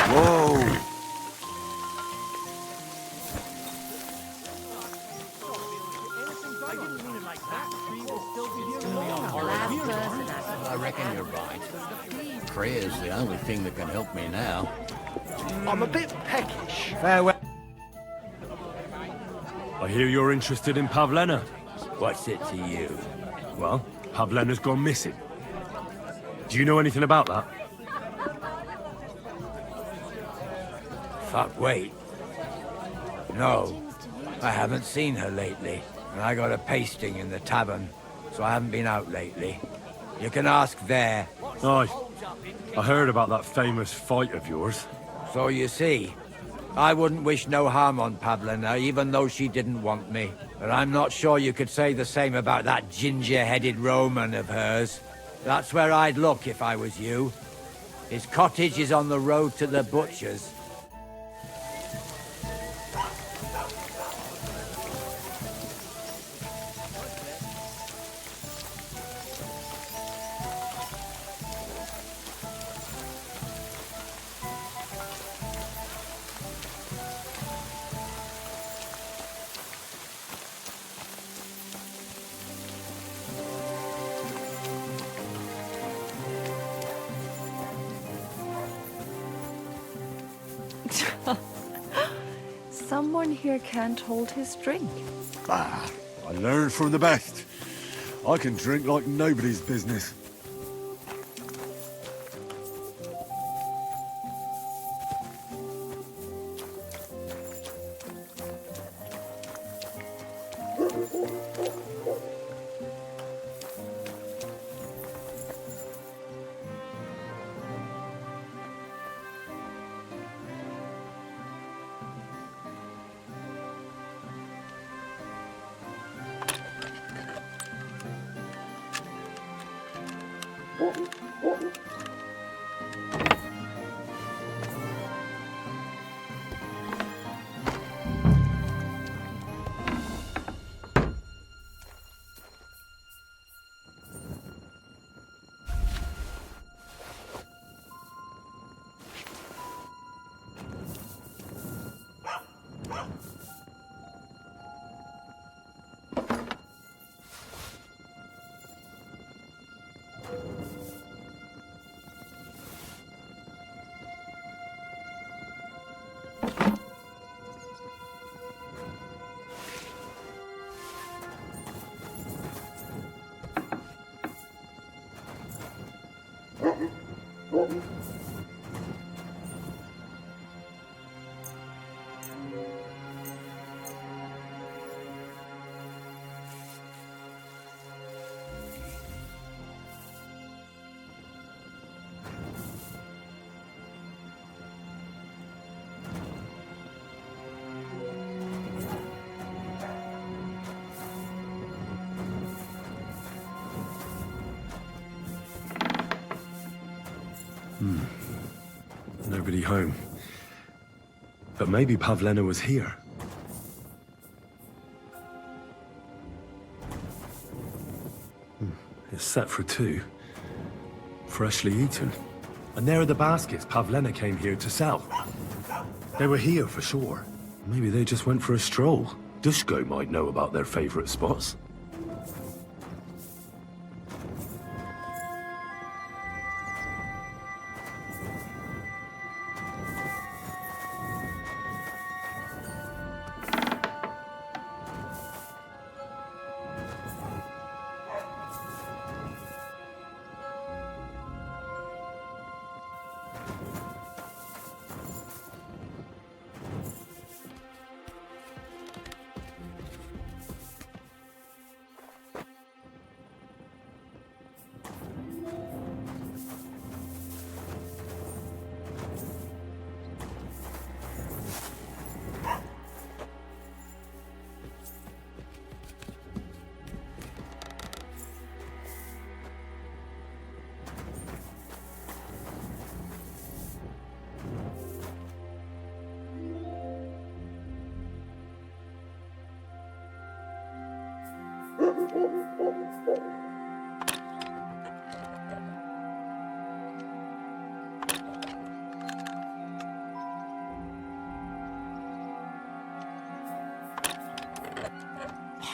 Whoa! I reckon you're right. Prayer's the only thing that can help me now. I'm a bit peckish. Farewell. I hear you're interested in Pavlena. What's it to you? Well, Pavlena's gone missing. Do you know anything about that? Fuck, wait. No, I haven't seen her lately. And I got a pasting in the tavern, so I haven't been out lately. You can ask there. Aye. I heard about that famous fight of yours. So you see, I wouldn't wish no harm on Pavlina, even though she didn't want me. But I'm not sure you could say the same about that ginger-headed Roman of hers. That's where I'd look if I was you. His cottage is on the road to the butcher's. Someone here can't hold his drink. Ah, I learned from the best. I can drink like nobody's business. Nobody home. But maybe Pavlena was here. It's set for two. Freshly eaten. And there are the baskets Pavlena came here to sell. They were here for sure. Maybe they just went for a stroll. Dushko might know about their favorite spots.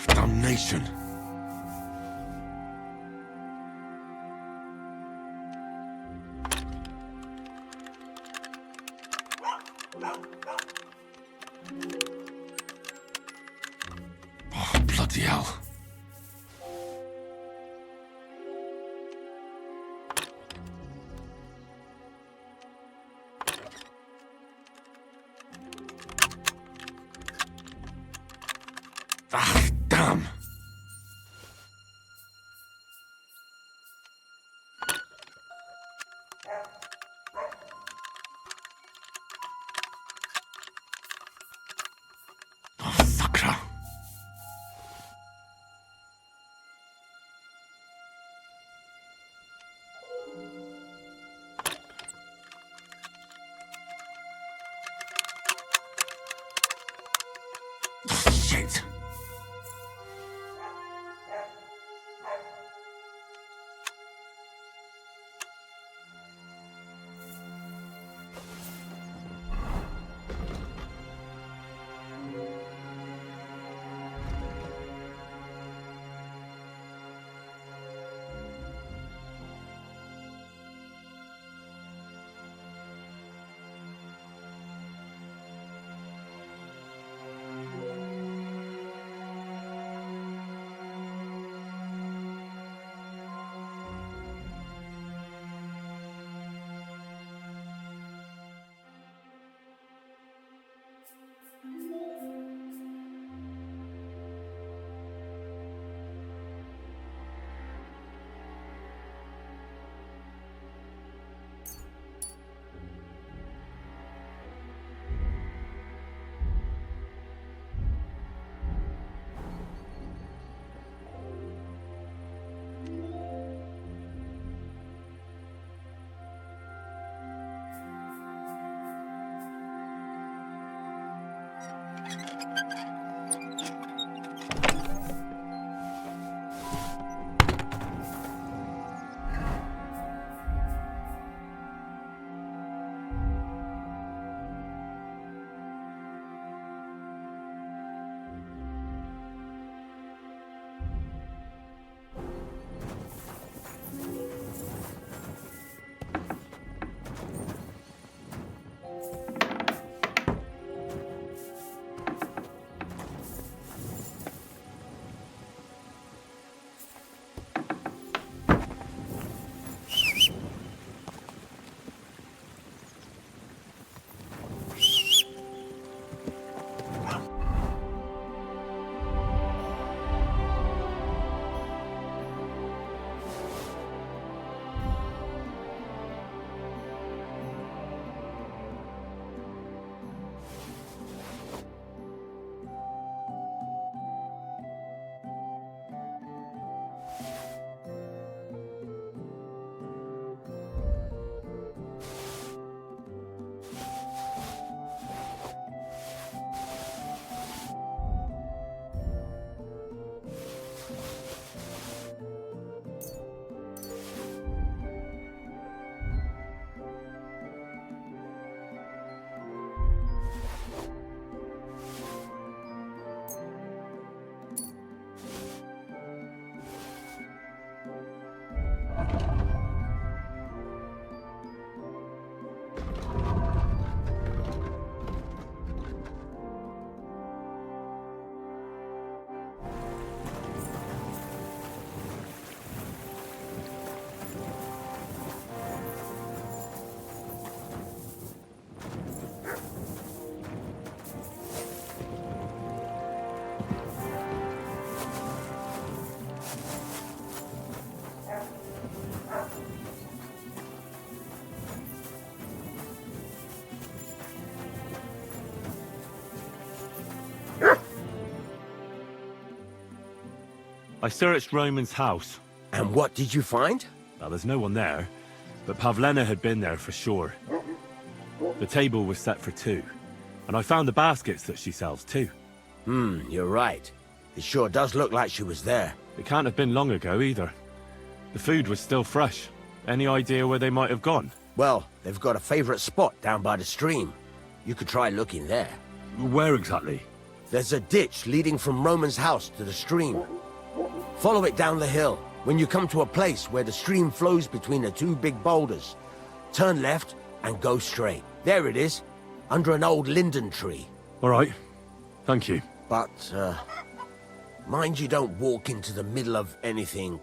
Damnation. Oh, bloody hell. Ah, damn. I searched Roman's house. And what did you find? Well, there's no one there, but Pavlena had been there for sure. The table was set for 2, and I found the baskets that she sells too. You're right. It sure does look like she was there. It can't have been long ago either. The food was still fresh. Any idea where they might have gone? Well, they've got a favorite spot down by the stream. You could try looking there. Where exactly? There's a ditch leading from Roman's house to the stream. Follow it down the hill. When you come to a place where the stream flows between the 2 big boulders, turn left and go straight. There it is, under an old linden tree. All right. Thank you. But, mind you don't walk into the middle of anything,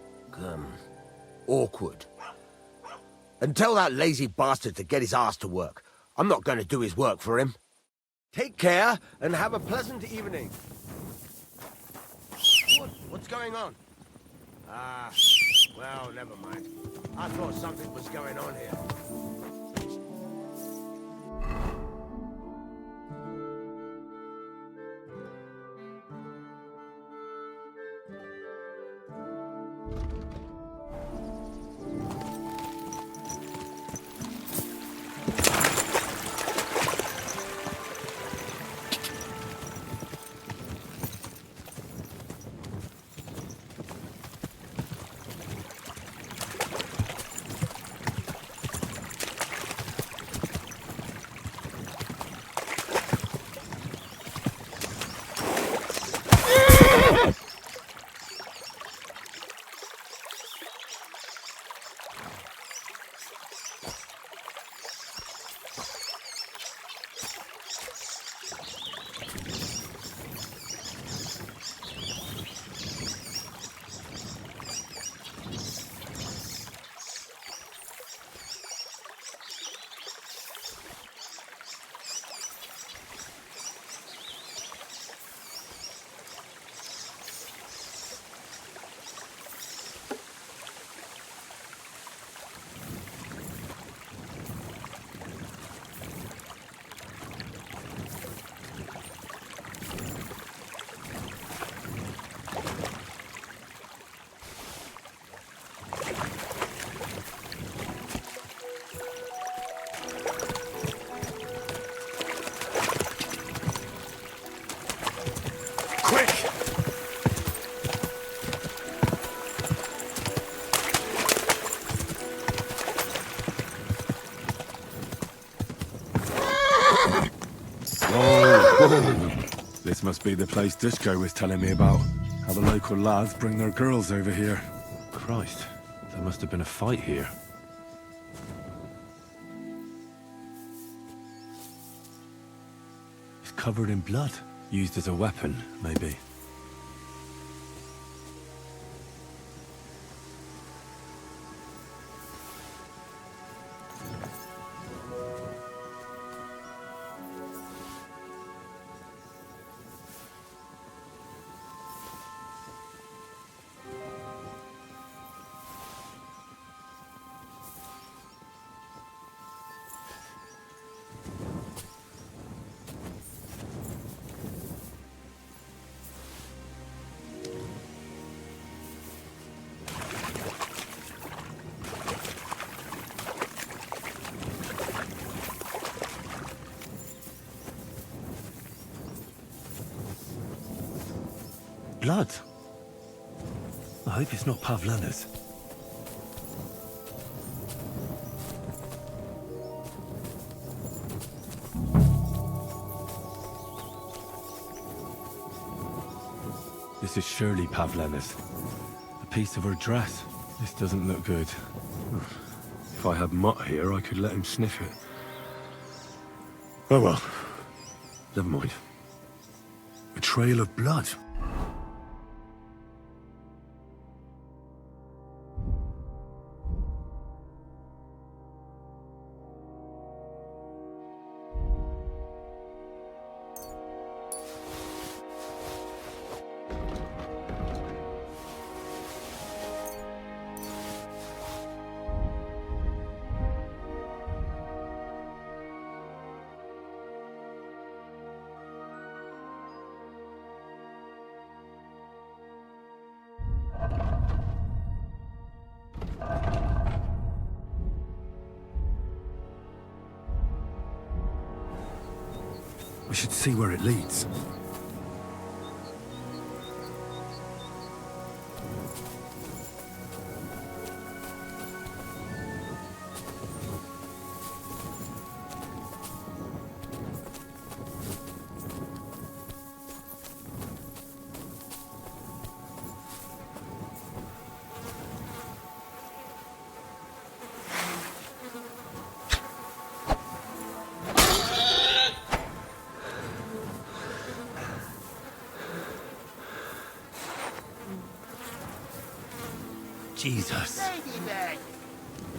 awkward. And tell that lazy bastard to get his ass to work. I'm not going to do his work for him. Take care, and have a pleasant evening. What's going on? Well, never mind. I thought something was going on here. This must be the place Dushko was telling me about. How the local lads bring their girls over here. Christ, there must have been a fight here. It's covered in blood. Used as a weapon, maybe. Blood. I hope it's not Pavlena's. This is surely Pavlena's. A piece of her dress. This doesn't look good. If I had Mutt here, I could let him sniff it. Oh well. Never mind. A trail of blood. We should see where it leads. Jesus.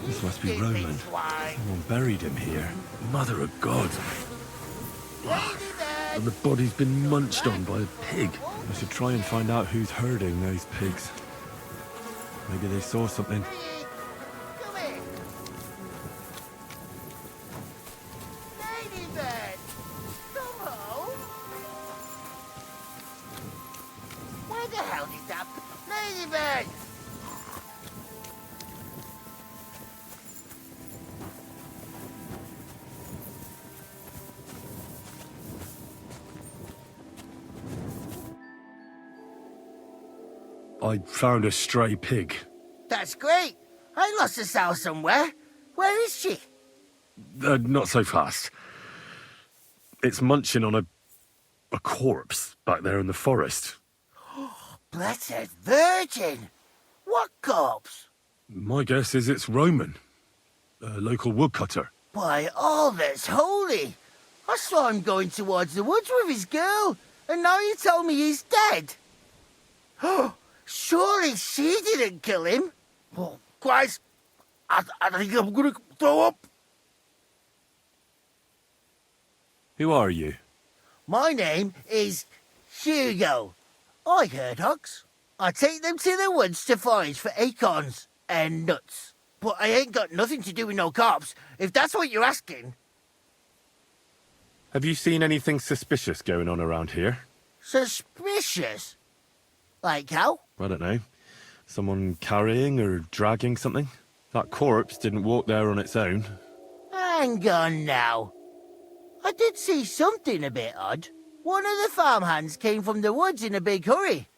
This must be Roman. Someone buried him here. Mother of God. And the body's been munched on by a pig. I should try and find out who's herding those pigs. Maybe they saw something. Ladybird, come home. Where the hell is that ladybird? I found a stray pig. That's great. I lost a sow somewhere. Where is she? Not so fast. It's munching on a corpse back there in the forest. Blessed Virgin! What corpse? My guess is it's Roman, a local woodcutter. By all that's holy! I saw him going towards the woods with his girl, and now you tell me he's dead. Surely she didn't kill him. Oh, Christ! I think I'm gonna throw up. Who are you? My name is Hugo. I herd hogs. I take them to the woods to forage for acorns and nuts. But I ain't got nothing to do with no cops, if that's what you're asking. Have you seen anything suspicious going on around here? Suspicious? Like how? I don't know. Someone carrying or dragging something? That corpse didn't walk there on its own. Hang on now. I did see something a bit odd. One of the farmhands came from the woods in a big hurry.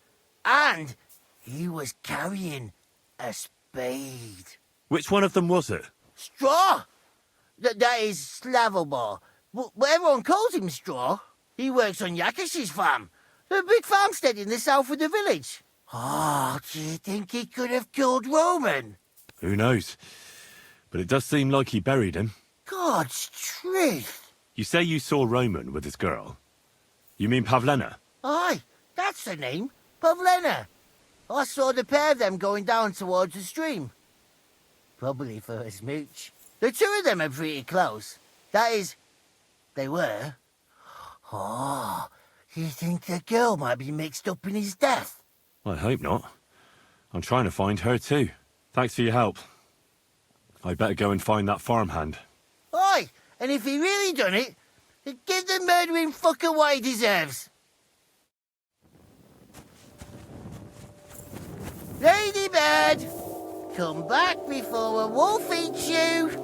And he was carrying a spade. Which one of them was it? Straw! That is Slavobor. But everyone calls him Straw. He works on Yakish's farm. The big farmstead in the south of the village. Oh, do you think he could have killed Roman? Who knows? But it does seem like he buried him. God's truth. You say you saw Roman with his girl. You mean Pavlena? Aye, that's the name. Pavlena. I saw the pair of them going down towards the stream. Probably for a smooch. The two of them are pretty close. That is, they were. Oh, you think the girl might be mixed up in his death? I hope not. I'm trying to find her too. Thanks for your help. I'd better go and find that farmhand. Aye, and if he really done it, give the murdering fucker what he deserves. Ladybird, come back before a wolf eats you.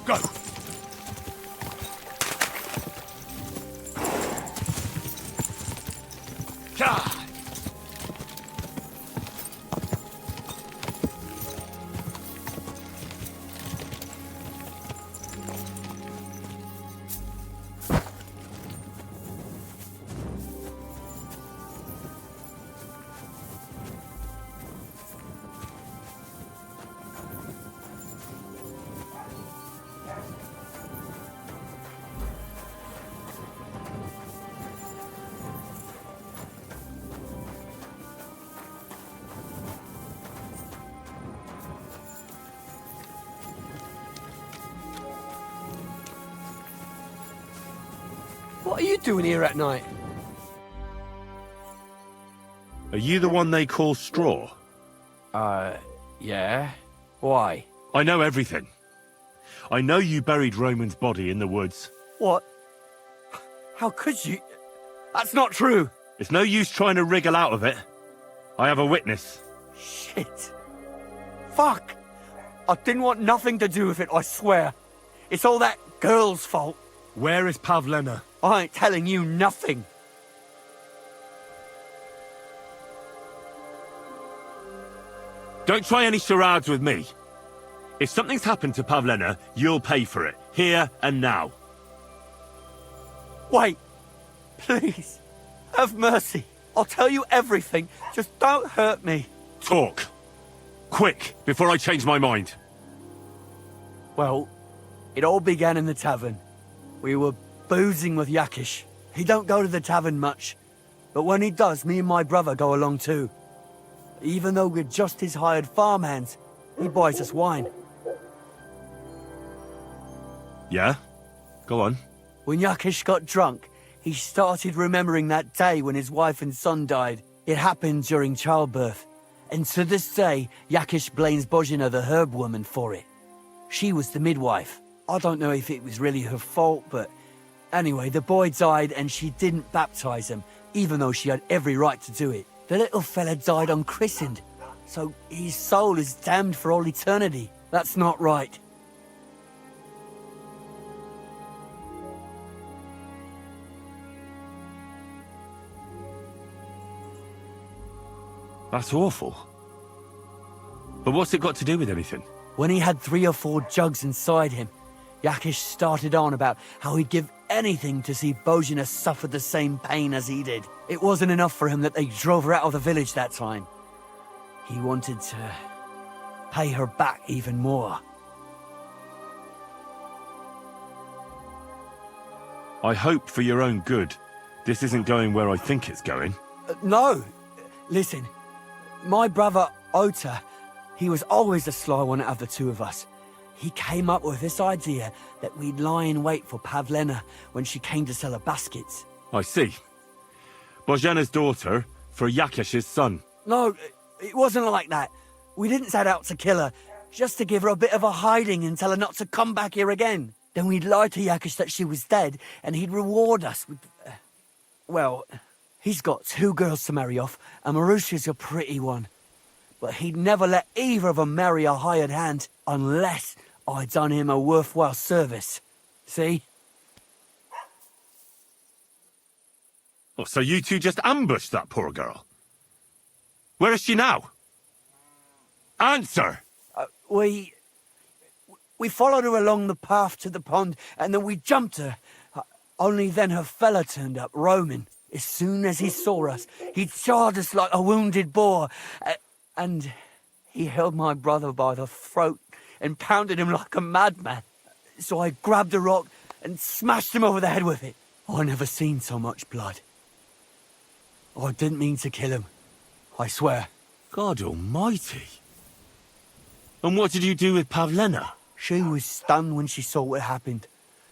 Go! God! What are you doing here at night? Are you the one they call Straw? Yeah. Why? I know everything. I know you buried Roman's body in the woods. What? How could you? That's not true. It's no use trying to wriggle out of it. I have a witness. Shit. Fuck. I didn't want nothing to do with it, I swear. It's all that girl's fault. Where is Pavlena? I ain't telling you nothing. Don't try any charades with me. If something's happened to Pavlena, you'll pay for it. Here and now. Wait. Please. Have mercy. I'll tell you everything. Just don't hurt me. Talk. Quick, before I change my mind. Well, it all began in the tavern. We were boozing with Yakish. He don't go to the tavern much, but when he does, me and my brother go along too. Even though we're just his hired farmhands, he buys us wine. Yeah? Go on. When Yakish got drunk, he started remembering that day when his wife and son died. It happened during childbirth. And to this day, Yakish blames Bozhina, the herb woman, for it. She was the midwife. I don't know if it was really her fault, but anyway, the boy died and she didn't baptize him, even though she had every right to do it. The little fella died unchristened, so his soul is damned for all eternity. That's not right. That's awful. But what's it got to do with anything? When he had 3 or 4 jugs inside him, Yakish started on about how he'd give anything to see Bozhina suffer the same pain as he did. It wasn't enough for him that they drove her out of the village that time. He wanted to pay her back even more. I hope for your own good, this isn't going where I think it's going. No. Listen, my brother Ota, he was always the sly one out of the two of us. He came up with this idea that we'd lie in wait for Pavlena when she came to sell her baskets. I see. Bozhena's daughter for Yakish's son. No, it wasn't like that. We didn't set out to kill her, just to give her a bit of a hiding and tell her not to come back here again. Then we'd lie to Yakish that she was dead, and he'd reward us with... well, he's got 2 girls to marry off, and Marusha's a pretty one. But he'd never let either of them marry a hired hand unless I'd done him a worthwhile service. See? Oh, so you two just ambushed that poor girl? Where is she now? Answer! We followed her along the path to the pond, and then we jumped her. Only then her fella turned up, Roman. As soon as he saw us, he charged us like a wounded boar. And he held my brother by the throat and pounded him like a madman. So I grabbed a rock and smashed him over the head with it. I never seen so much blood. I didn't mean to kill him, I swear. God almighty. And what did you do with Pavlena? She was stunned when she saw what happened.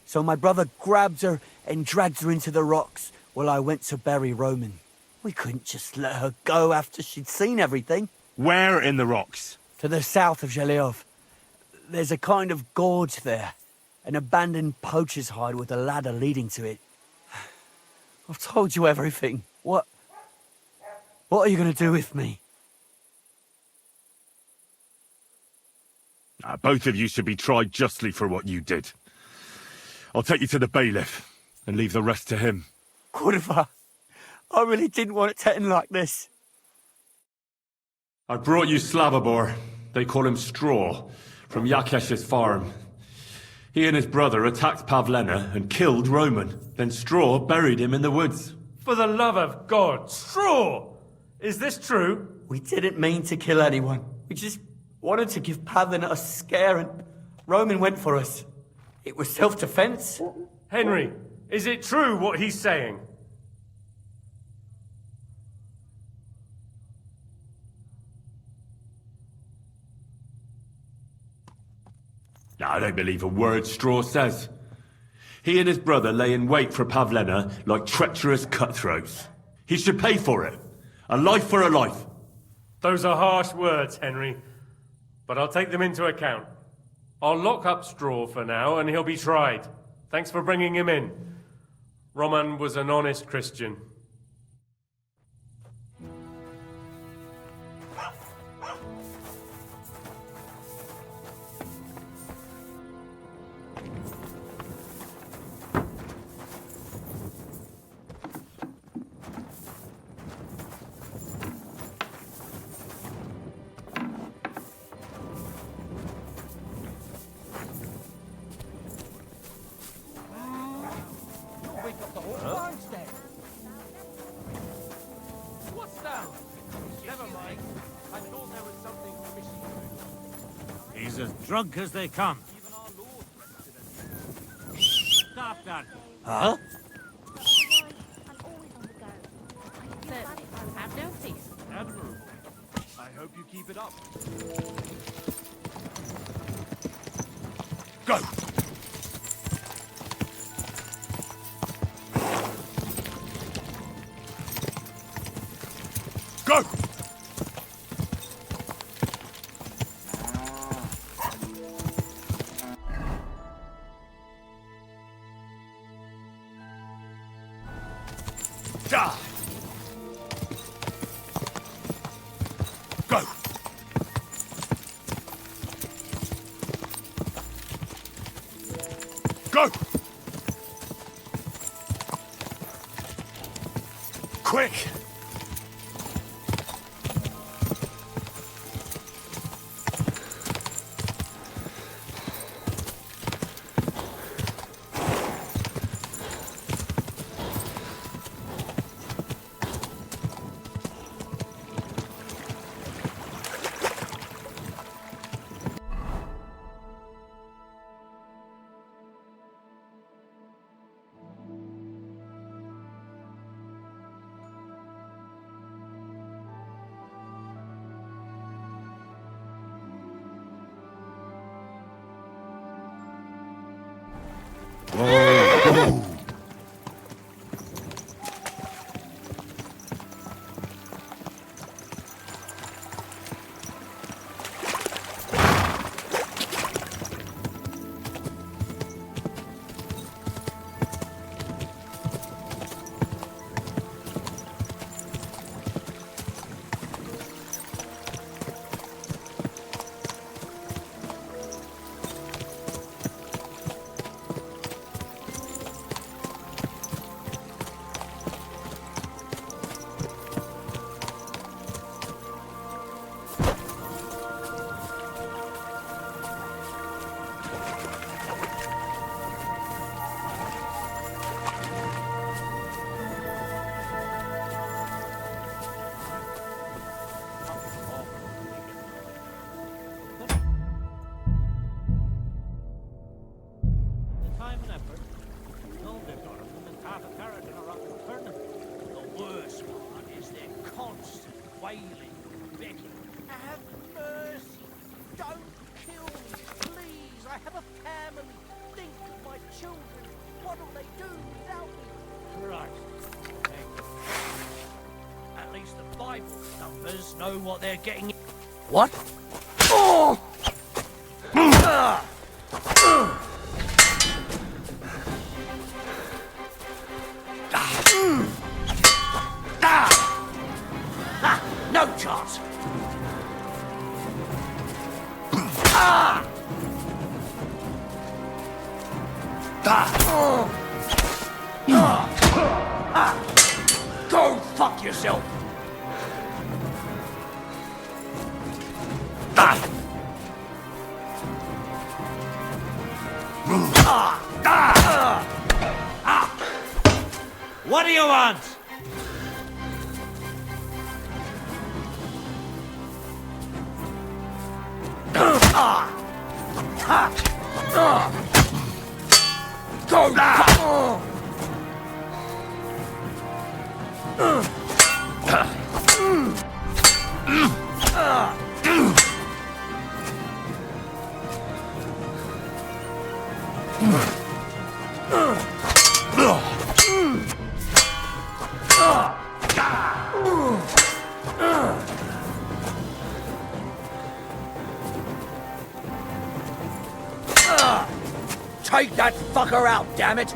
So my brother grabbed her and dragged her into the rocks while I went to bury Roman. We couldn't just let her go after she'd seen everything. Where in the rocks? To the south of Zhelyov. There's a kind of gorge there. An abandoned poacher's hide with a ladder leading to it. I've told you everything. What are you going to do with me? Both of you should be tried justly for what you did. I'll take you to the bailiff and leave the rest to him. Kurva, I really didn't want it to end like this. I brought you Slavobor. They call him Straw, from Yakesh's farm. He and his brother attacked Pavlena and killed Roman. Then Straw buried him in the woods. For the love of God, Straw! Is this true? We didn't mean to kill anyone. We just wanted to give Pavlena a scare, and Roman went for us. It was self-defense. Henry, is it true what he's saying? No, I don't believe a word Straw says. He and his brother lay in wait for Pavlena like treacherous cutthroats. He should pay for it. A life for a life. Those are harsh words, Henry, but I'll take them into account. I'll lock up Straw for now, and he'll be tried. Thanks for bringing him in. Roman was an honest Christian. He's as drunk as they come. Stop that. Huh? Have no peace. Admirable. I hope you keep it up. Go! Go! Die! Go! Go! Quick! Whoa. Know what they're getting. What? Oh! No chance. Go fuck yourself! What do you want? Take that fucker out, damn it!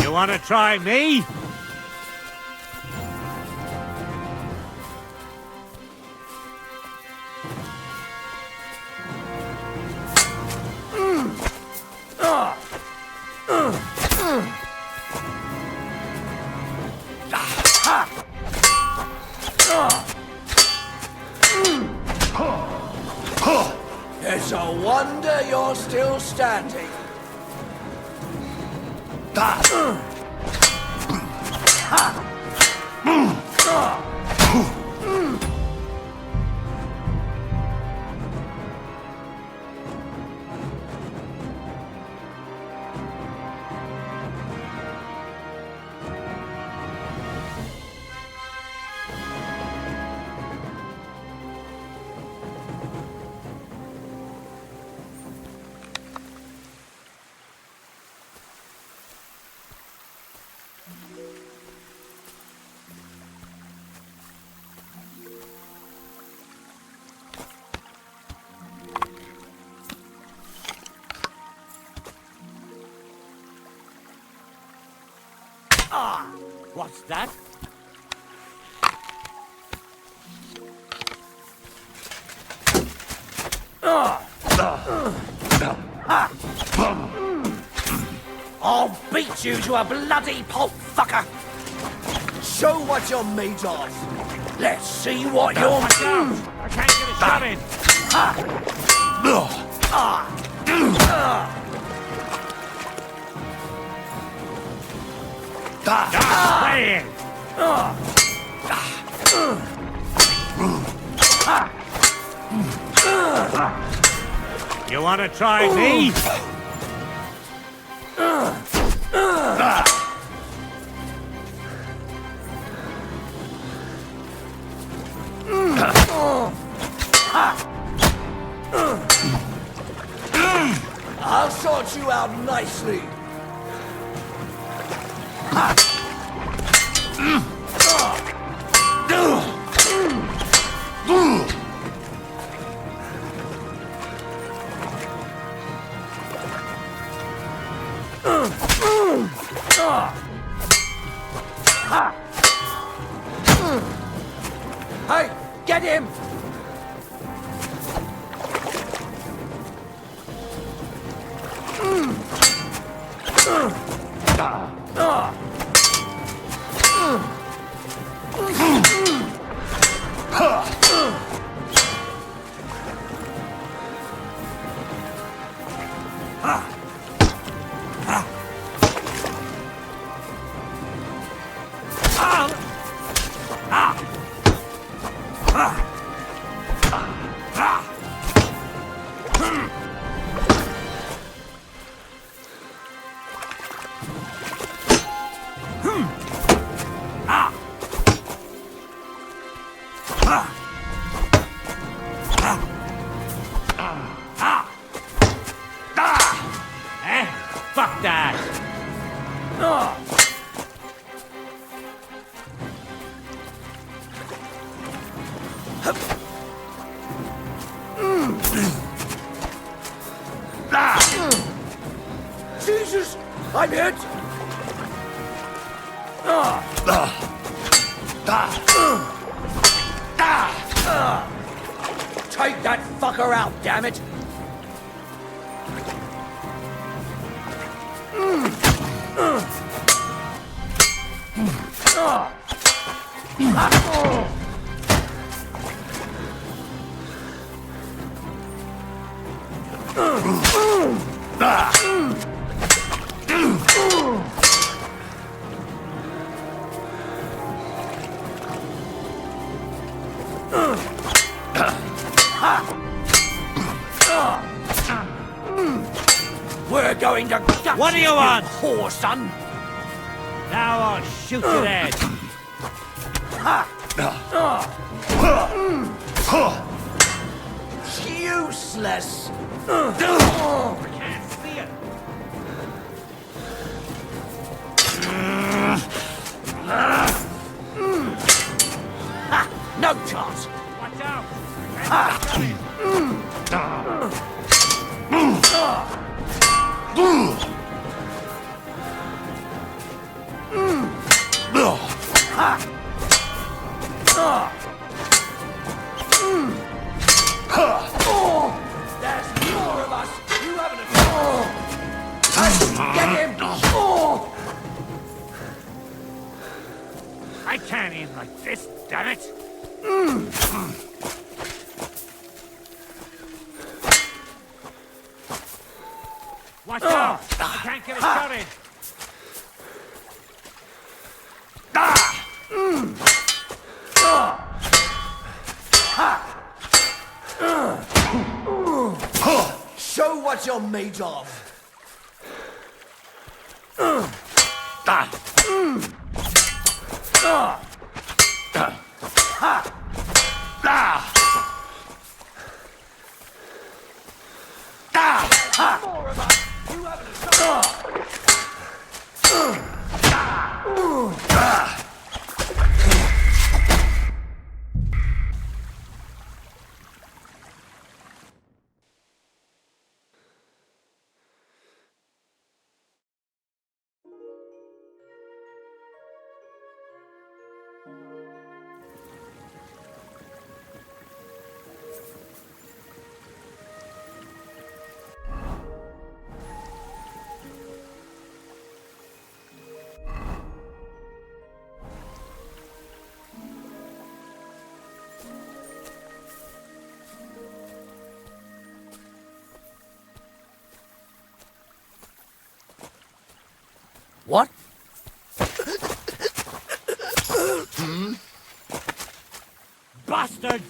You want to try me? It's a wonder you're still standing. What's that? I'll beat you to a bloody pulp, fucker! Show what you're made of! Let's see what you're... I can't get a shot in! Playing! You want to try me? I'll sort you out nicely. Hey, get him! Jesus! I'm hit! Take that fucker out, damn it! We're going to gut What do you want? whore, son! Now I'll shoot you dead. Useless! I can't see it. No chance! Watch out. I can't see There's more of us! You haven't Get him! I can't aim like this, damn it. Watch out! I can't get a shot in. Show what you're made of! More of us! You haven't What? Bastard!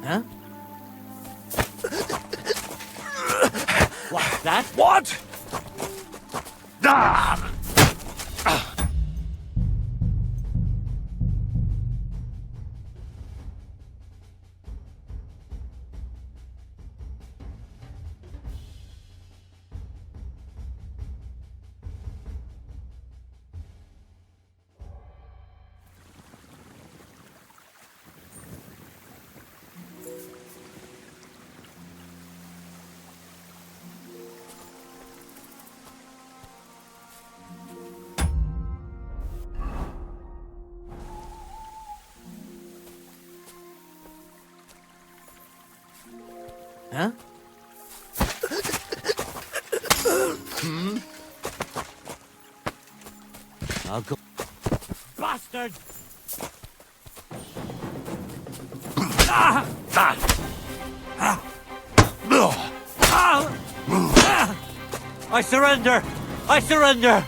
Huh? What's that? What? Ah! Huh? I'll go. Bastard! Ah! Ah! I surrender! I surrender!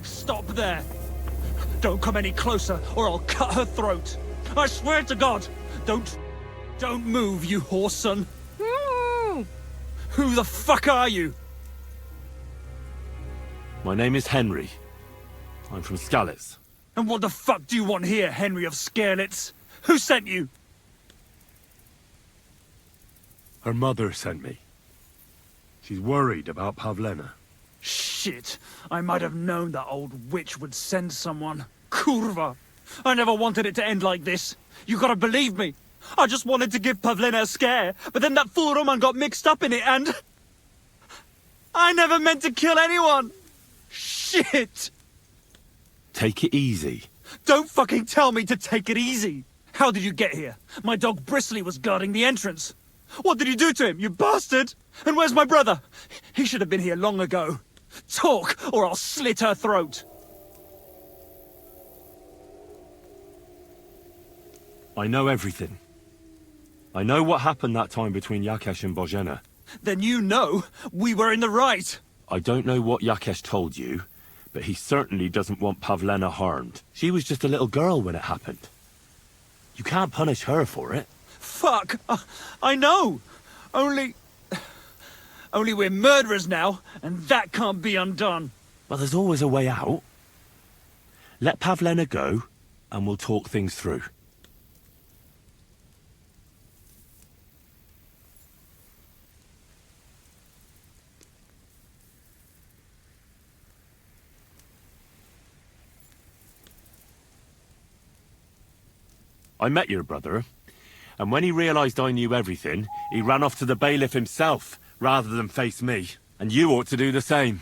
Stop there! Don't come any closer, or I'll cut her throat! I swear to God! Don't move, you horse son! Who the fuck are you? My name is Henry. I'm from Skalitz. And what the fuck do you want here, Henry of Skalitz? Who sent you? Her mother sent me. She's worried about Pavlena. Shit! I might have known that old witch would send someone. Kurva! I never wanted it to end like this. You gotta believe me. I just wanted to give Pavlena a scare, but then that fool Roman got mixed up in it and... I never meant to kill anyone! Shit! Take it easy. Don't fucking tell me to take it easy! How did you get here? My dog Bristly was guarding the entrance. What did you do to him, you bastard? And where's my brother? He should have been here long ago. Talk, or I'll slit her throat. I know everything. I know what happened that time between Yakesh and Bozhena. Then you know we were in the right. I don't know what Yakesh told you, but he certainly doesn't want Pavlena harmed. She was just a little girl when it happened. You can't punish her for it. Fuck! I know! Only we're murderers now, and that can't be undone. Well, there's always a way out. Let Pavlena go, and we'll talk things through. I met your brother, and when he realised I knew everything, he ran off to the bailiff himself, rather than face me. And you ought to do the same.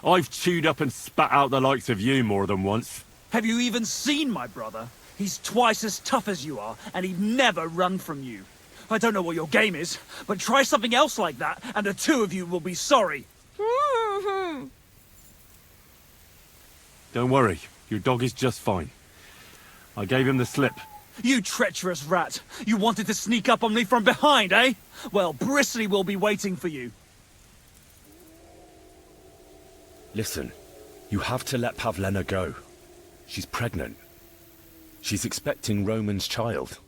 I've chewed up and spat out the likes of you more than once. Have you even seen my brother? He's twice as tough as you are, and he'd never run from you. I don't know what your game is, but try something else like that, and the two of you will be sorry. Don't worry, your dog is just fine. I gave him the slip. You treacherous rat! You wanted to sneak up on me from behind, eh? Well, Bristly will be waiting for you. Listen, you have to let Pavlena go. She's pregnant. She's expecting Roman's child.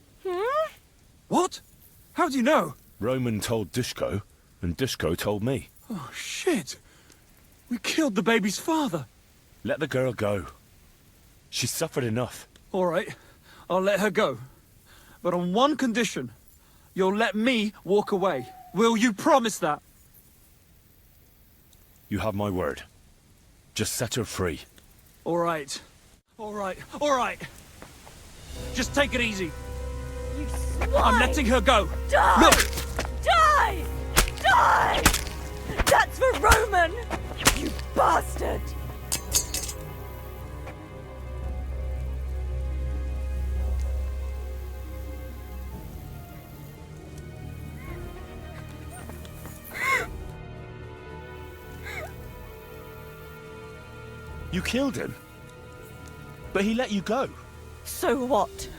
What? How do you know? Roman told Dushko, and Dushko told me. Oh, shit. We killed the baby's father. Let the girl go. She's suffered enough. All right, I'll let her go. But on one condition. You'll let me walk away. Will you promise that? You have my word. Just set her free. All right. All right. All right. Just take it easy. You swine! I'm letting her go. Die! Look! Die! Die! That's for Roman! You bastard! You killed him. But he let you go. So what?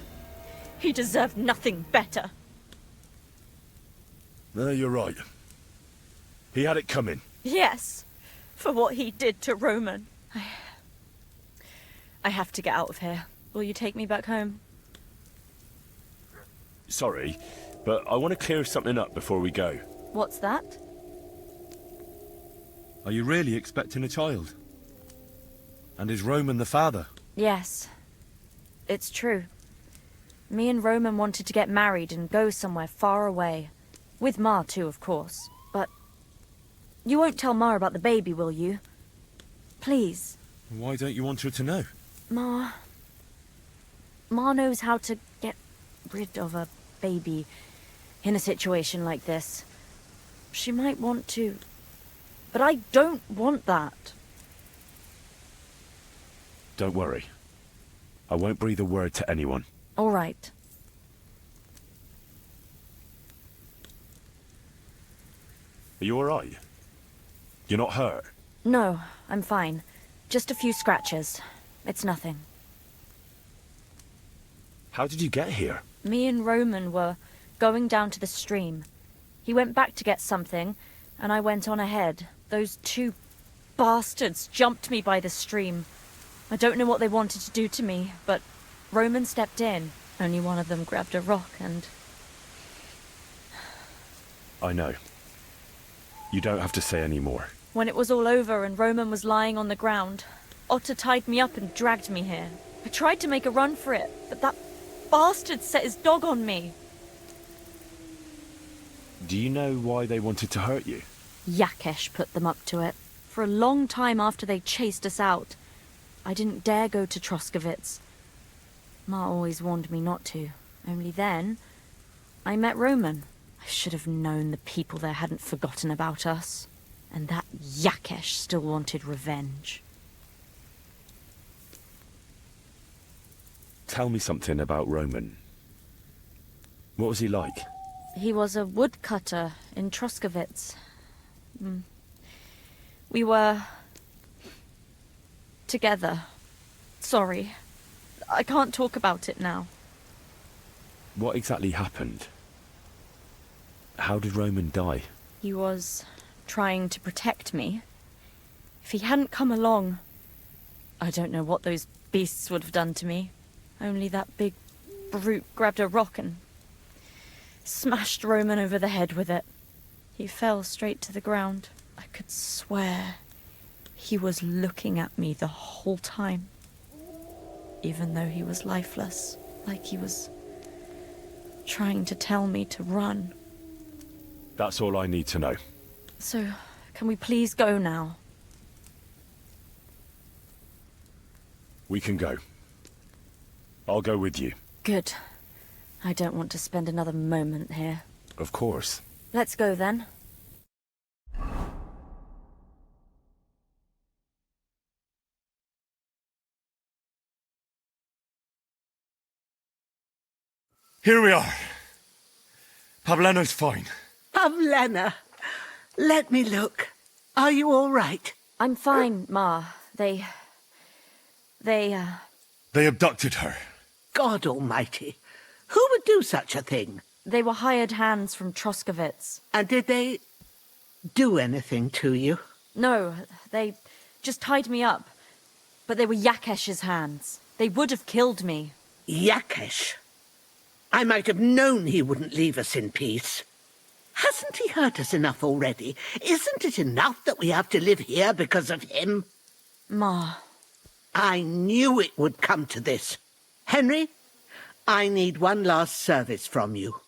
He deserved nothing better. No, you're right. He had it coming. Yes, for what he did to Roman. I have to get out of here. Will you take me back home? Sorry, but I want to clear something up before we go. What's that? Are you really expecting a child? And is Roman the father? Yes, it's true. Me and Roman wanted to get married and go somewhere far away. With Ma too, of course. But you won't tell Ma about the baby, will you? Please. Why don't you want her to know? Ma knows how to get rid of a baby in a situation like this. She might want to, but I don't want that. Don't worry. I won't breathe a word to anyone. All right. Are you all right? You're not hurt? No, I'm fine. Just a few scratches. It's nothing. How did you get here? Me and Roman were going down to the stream. He went back to get something, and I went on ahead. Those two bastards jumped me by the stream. I don't know what they wanted to do to me, but Roman stepped in. Only one of them grabbed a rock and... I know. You don't have to say any more. When it was all over and Roman was lying on the ground, Otter tied me up and dragged me here. I tried to make a run for it, but that bastard set his dog on me. Do you know why they wanted to hurt you? Yakesh put them up to it. For a long time after they chased us out, I didn't dare go to Troskovitz. Ma always warned me not to. Only then, I met Roman. I should have known the people there hadn't forgotten about us. And that Yakesh still wanted revenge. Tell me something about Roman. What was he like? He was a woodcutter in Troskovitz. We were... together. Sorry. I can't talk about it now. What exactly happened? How did Roman die? He was trying to protect me. If he hadn't come along, I don't know what those beasts would have done to me. Only that big brute grabbed a rock and smashed Roman over the head with it. He fell straight to the ground. I could swear he was looking at me the whole time. even though he was lifeless, like he was trying to tell me to run. That's all I need to know. So, can we please go now? We can go. I'll go with you. Good. I don't want to spend another moment here. Of course. Let's go then. Here we are. Pavlena's fine. Pavlena, let me look. Are you all right? I'm fine, Ma. They abducted her. God almighty. Who would do such a thing? They were hired hands from Troskovitz. And did they do anything to you? No, they just tied me up. But they were Yakesh's hands. They would have killed me. Yakesh? I might have known he wouldn't leave us in peace. Hasn't he hurt us enough already? Isn't it enough that we have to live here because of him? Ma. I knew it would come to this. Henry, I need one last service from you.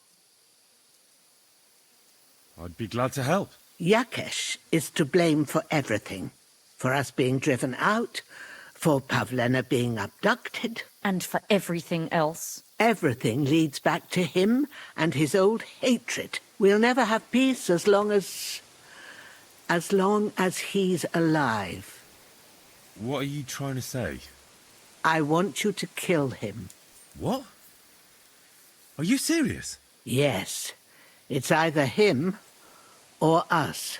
I'd be glad to help. Yakesh is to blame for everything. For us being driven out, for Pavlena being abducted. And for everything else. Everything leads back to him and his old hatred. We'll never have peace as long as he's alive. What are you trying to say? I want you to kill him. What? Are you serious? Yes. It's either him or us.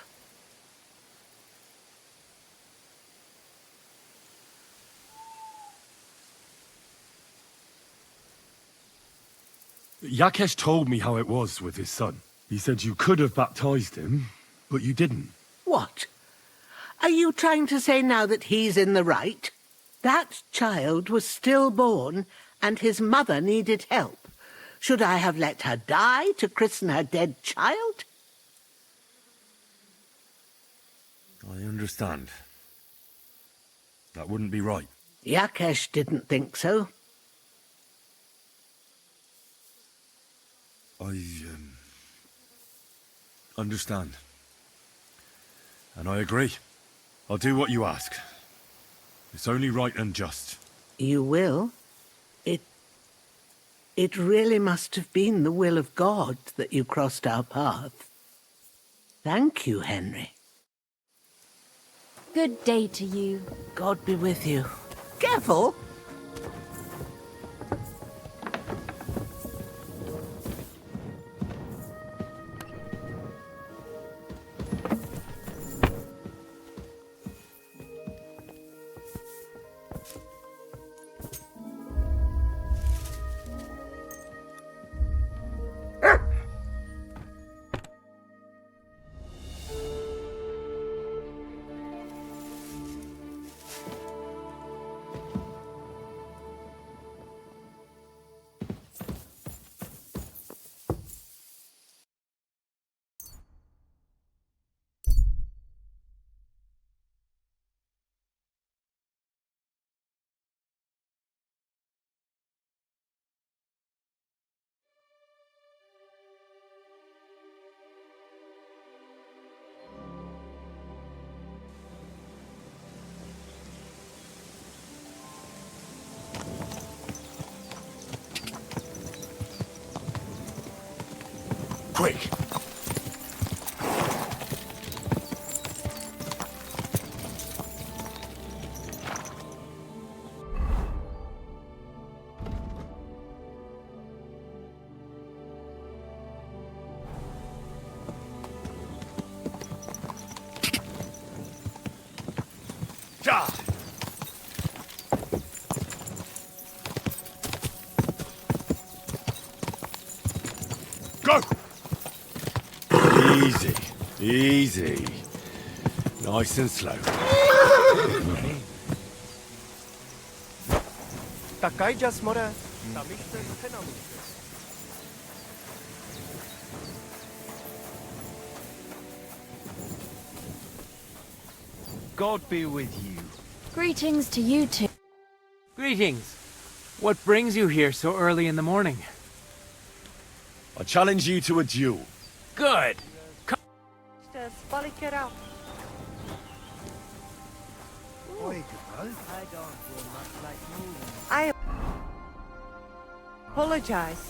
Yakesh told me how it was with his son. He said you could have baptized him, but you didn't. What? Are you trying to say now that he's in the right? That child was stillborn, and his mother needed help. Should I have let her die to christen her dead child? I understand. That wouldn't be right. Yakesh didn't think so. I understand. And I agree. I'll do what you ask. It's only right and just. You will? It really must have been the will of God that you crossed our path. Thank you, Henry. Good day to you. God be with you. Careful! Quick! Go! Easy, easy. Nice and slow. God be with you. Greetings to you two. Greetings. What brings you here so early in the morning? I challenge you to a duel. Good. I apologize.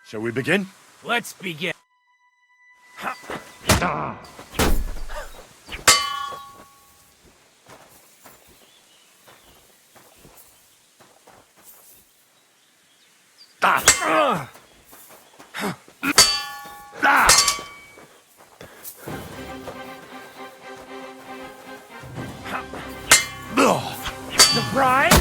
Shall we begin? Let's begin. Surprise!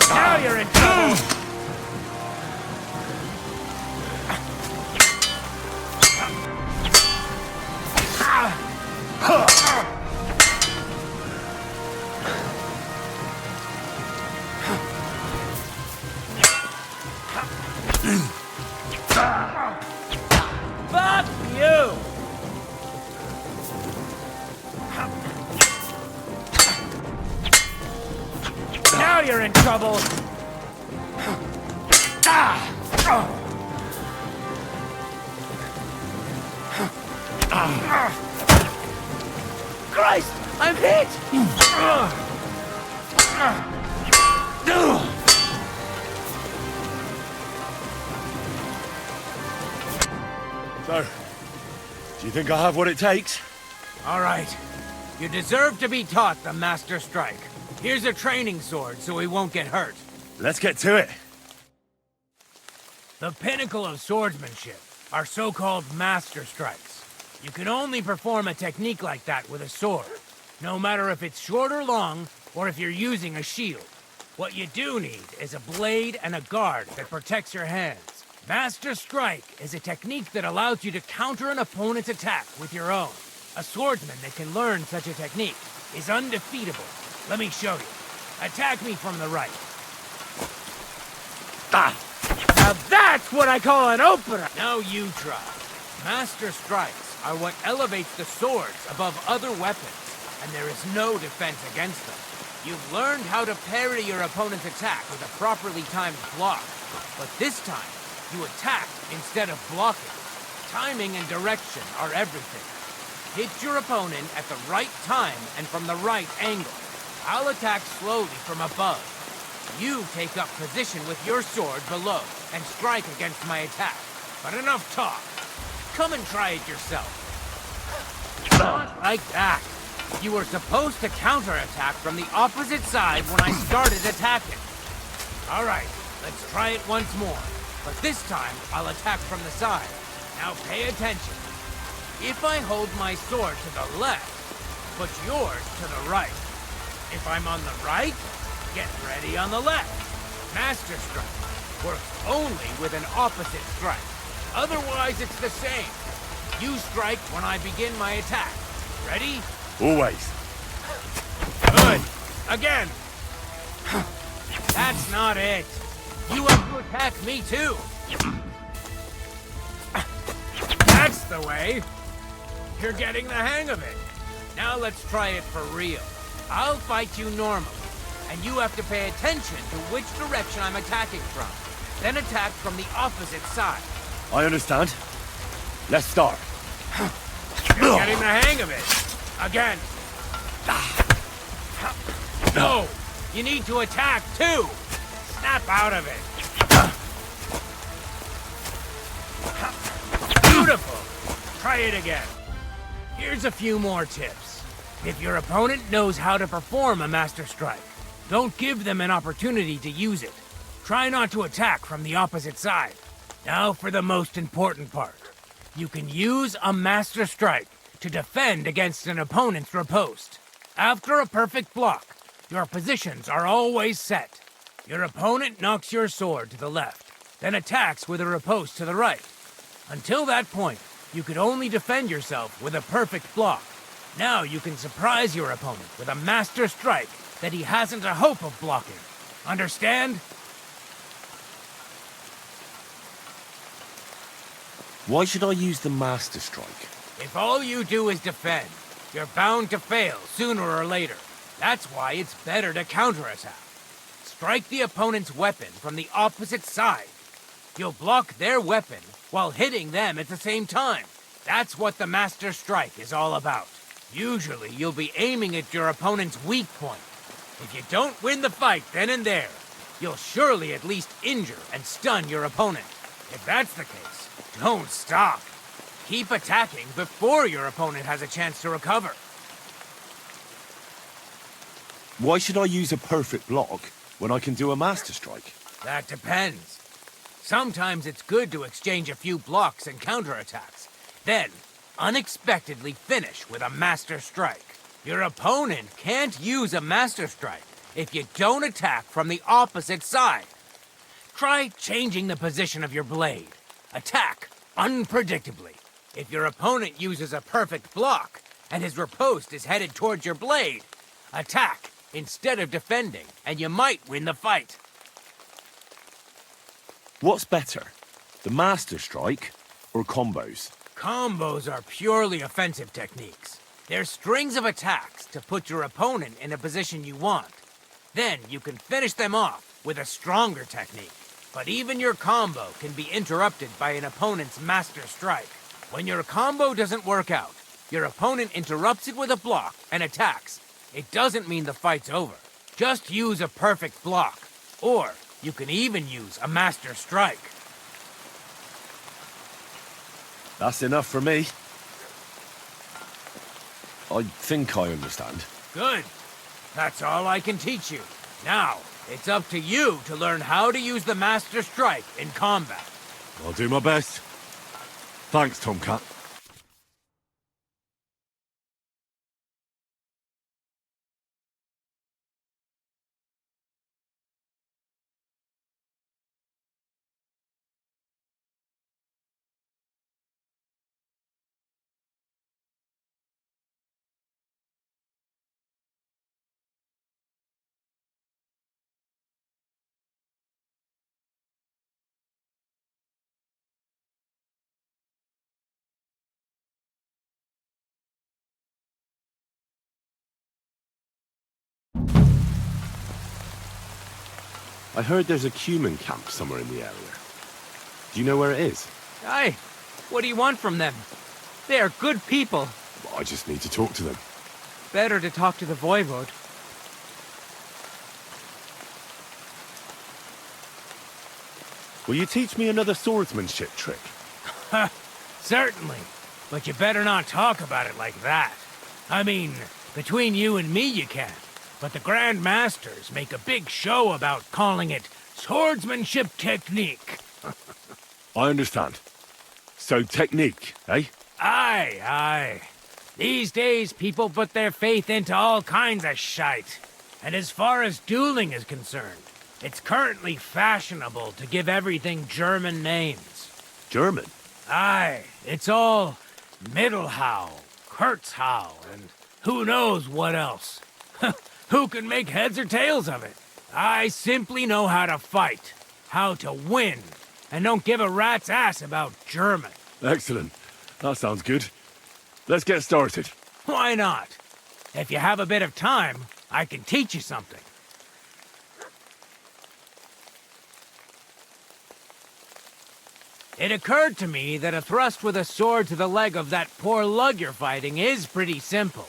Now you're in trouble! Fuck you! Now you're in trouble! Christ! I'm hit! So, do you think I have what it takes? All right. You deserve to be taught the Master Strike. Here's a training sword so we won't get hurt. Let's get to it. The pinnacle of swordsmanship are so-called Master Strikes. You can only perform a technique like that with a sword, no matter if it's short or long, or if you're using a shield. What you do need is a blade and a guard that protects your hands. Master Strike is a technique that allows you to counter an opponent's attack with your own. A swordsman that can learn such a technique is undefeatable. Let me show you. Attack me from the right. Now that's what I call an opener! Now you try. Master Strikes are what elevates the swords above other weapons, and there is no defense against them. You've learned how to parry your opponent's attack with a properly timed block, but this time, you attack instead of blocking. Timing and direction are everything. Hit your opponent at the right time and from the right angle. I'll attack slowly from above. You take up position with your sword below and strike against my attack. But enough talk. Come and try it yourself. Not like that. You were supposed to counterattack from the opposite side when I started attacking. All right, let's try it once more. But this time, I'll attack from the side. Now pay attention. If I hold my sword to the left, put yours to the right. If I'm on the right, get ready on the left. Master Strike works only with an opposite strike. Otherwise, it's the same. You strike when I begin my attack. Ready? Always. Good. Again. That's not it. You have to attack me too. That's the way. You're getting the hang of it. Now let's try it for real. I'll fight you normally, and you have to pay attention to which direction I'm attacking from. Then attack from the opposite side. I understand. Let's start. You're getting the hang of it. Again. No! You need to attack, too! Snap out of it. Beautiful! Try it again. Here's a few more tips. If your opponent knows how to perform a Master Strike, don't give them an opportunity to use it. Try not to attack from the opposite side. Now for the most important part. You can use a Master Strike to defend against an opponent's riposte. After a perfect block, your positions are always set. Your opponent knocks your sword to the left, then attacks with a riposte to the right. Until that point, you could only defend yourself with a perfect block. Now you can surprise your opponent with a Master Strike that he hasn't a hope of blocking. Understand? Why should I use the Master Strike? If all you do is defend, you're bound to fail sooner or later. That's why it's better to counterattack. Strike the opponent's weapon from the opposite side. You'll block their weapon while hitting them at the same time. That's what the Master Strike is all about. Usually, you'll be aiming at your opponent's weak point. If you don't win the fight then and there, you'll surely at least injure and stun your opponent. If that's the case, don't stop. Keep attacking before your opponent has a chance to recover. Why should I use a perfect block when I can do a Master Strike? That depends. Sometimes it's good to exchange a few blocks and counterattacks. Then, unexpectedly finish with a Master Strike. Your opponent can't use a Master Strike if you don't attack from the opposite side. Try changing the position of your blade. Attack unpredictably. If your opponent uses a perfect block and his riposte is headed towards your blade, attack instead of defending, and you might win the fight. What's better, the Master Strike or combos? Combos are purely offensive techniques. They're strings of attacks to put your opponent in a position you want. Then you can finish them off with a stronger technique. But even your combo can be interrupted by an opponent's Master Strike. When your combo doesn't work out, your opponent interrupts it with a block and attacks. It doesn't mean the fight's over. Just use a perfect block. Or you can even use a Master Strike. That's enough for me. I think I understand. Good. That's all I can teach you. Now, it's up to you to learn how to use the Master Strike in combat. I'll do my best. Thanks, Tomcat. I heard there's a Cuman camp somewhere in the area. Do you know where it is? Aye. What do you want from them? They are good people. Well, I just need to talk to them. Better to talk to the Voivode. Will you teach me another swordsmanship trick? Certainly. But you better not talk about it like that. I mean, between you and me you can. But the Grand Masters make a big show about calling it swordsmanship technique. I understand. So technique, eh? Aye, aye. These days, people put their faith into all kinds of shite. And as far as dueling is concerned, it's currently fashionable to give everything German names. German? Aye, it's all Mittelhau, Kurzhau, and who knows what else. Who can make heads or tails of it? I simply know how to fight, how to win, and don't give a rat's ass about German. Excellent. That sounds good. Let's get started. Why not? If you have a bit of time, I can teach you something. It occurred to me that a thrust with a sword to the leg of that poor lug you're fighting is pretty simple,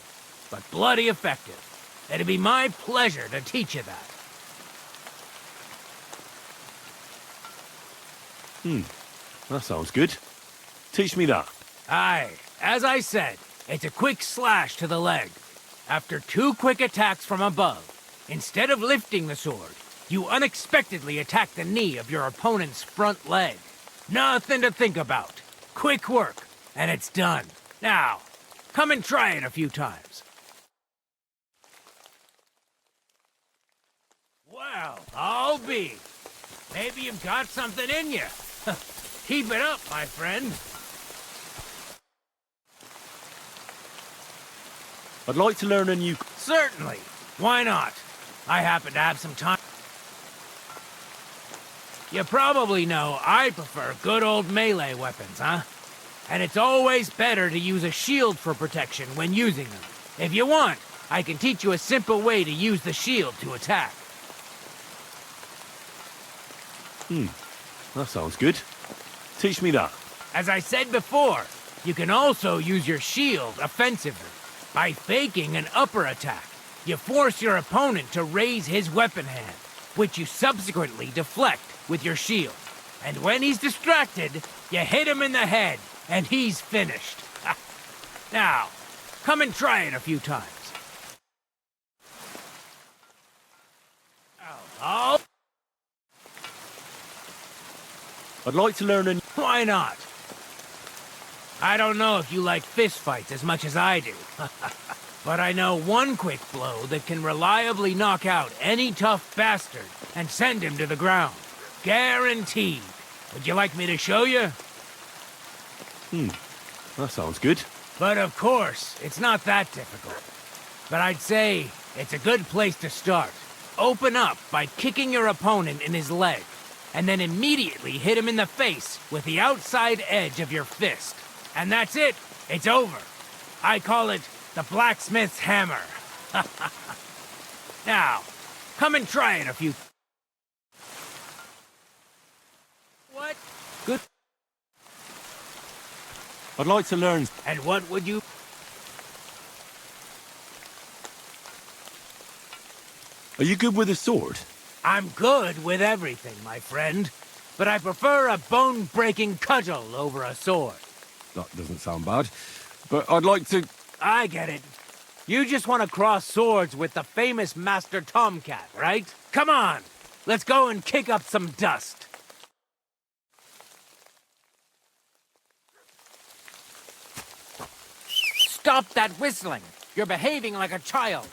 but bloody effective. It'd be my pleasure to teach you that. That sounds good. Teach me that. Aye, as I said, it's a quick slash to the leg. After 2 quick attacks from above, instead of lifting the sword, you unexpectedly attack the knee of your opponent's front leg. Nothing to think about. Quick work, and it's done. Now, come and try it a few times. Well, I'll be. Maybe you've got something in you. Keep it up, my friend. I'd like to learn a new... Certainly. Why not? I happen to have some time. You probably know I prefer good old melee weapons, huh? And it's always better to use a shield for protection when using them. If you want, I can teach you a simple way to use the shield to attack. That sounds good. Teach me that. As I said before, you can also use your shield offensively. By faking an upper attack, you force your opponent to raise his weapon hand, which you subsequently deflect with your shield. And when he's distracted, you hit him in the head, and he's finished. Now, come and try it a few times. Oh. I'd like to learn a... Why not? I don't know if you like fistfights as much as I do, but I know one quick blow that can reliably knock out any tough bastard and send him to the ground. Guaranteed. Would you like me to show you? That sounds good. But of course, it's not that difficult. But I'd say it's a good place to start. Open up by kicking your opponent in his leg, and then immediately hit him in the face with the outside edge of your fist. And that's it. It's over. I call it the blacksmith's hammer. Now, come and try it a few... What? Good. I'd like to learn... And what would you... Are you good with a sword? I'm good with everything, my friend. But I prefer a bone-breaking cudgel over a sword. That doesn't sound bad. But I'd like to... I get it. You just want to cross swords with the famous Master Tomcat, right? Come on! Let's go and kick up some dust. Stop that whistling! You're behaving like a child.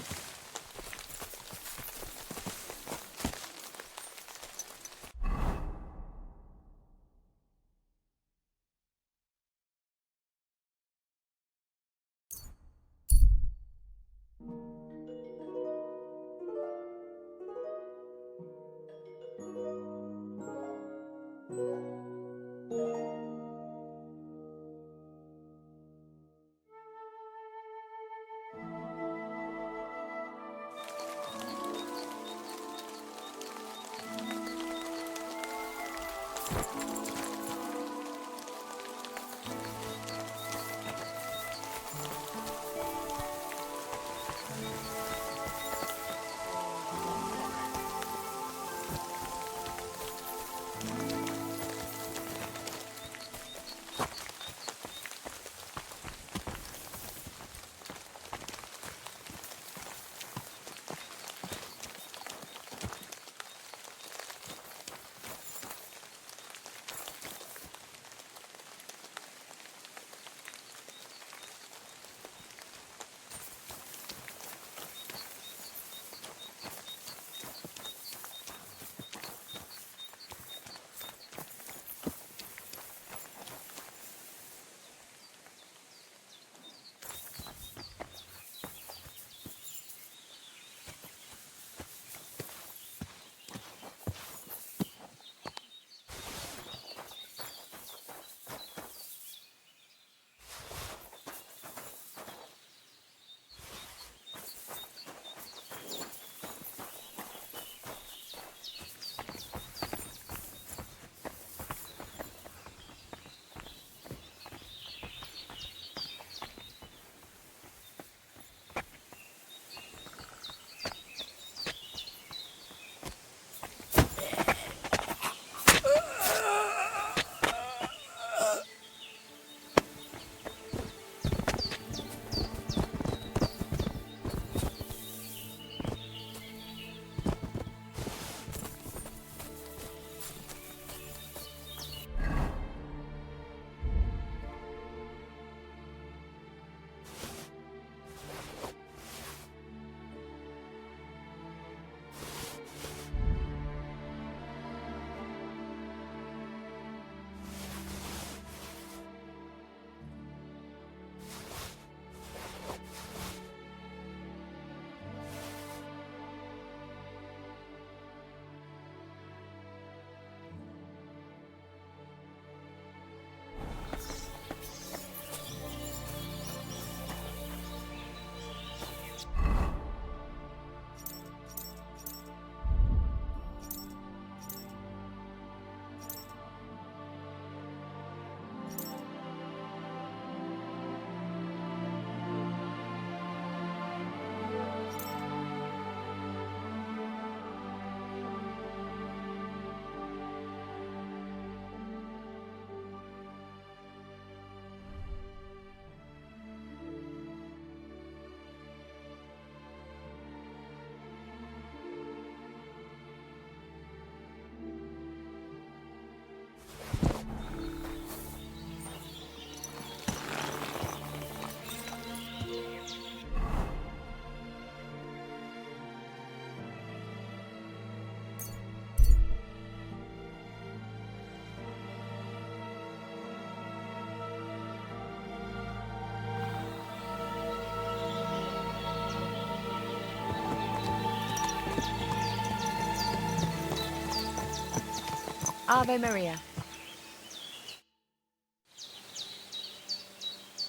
Ave Maria.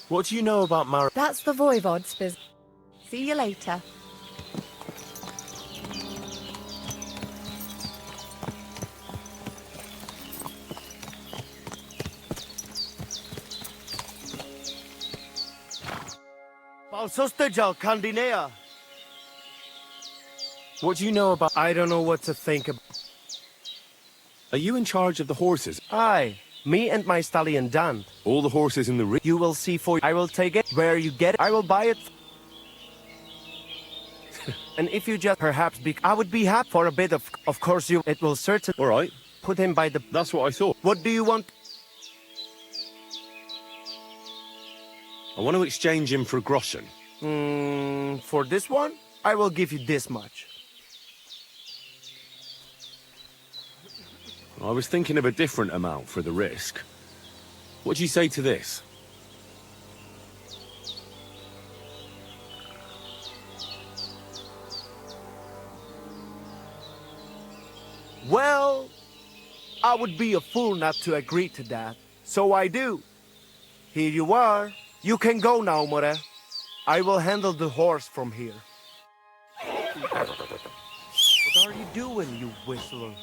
What do you know about That's the voivode's business. See you later. What do you know about... I don't know what to think about. Are you in charge of the horses? Aye, me and my stallion Dan. All the horses in the You will see for I will take it where you get it. I will buy it. And if you just perhaps I would be happy for a bit of course you it will certainly. All right. Put him by the. That's what I thought. What do you want? I want to exchange him for a groschen. For this one, I will give you this much. I was thinking of a different amount for the risk. What do you say to this? Well, I would be a fool not to agree to that. So I do. Here you are. You can go now, More. I will handle the horse from here. What are you doing, you whistler?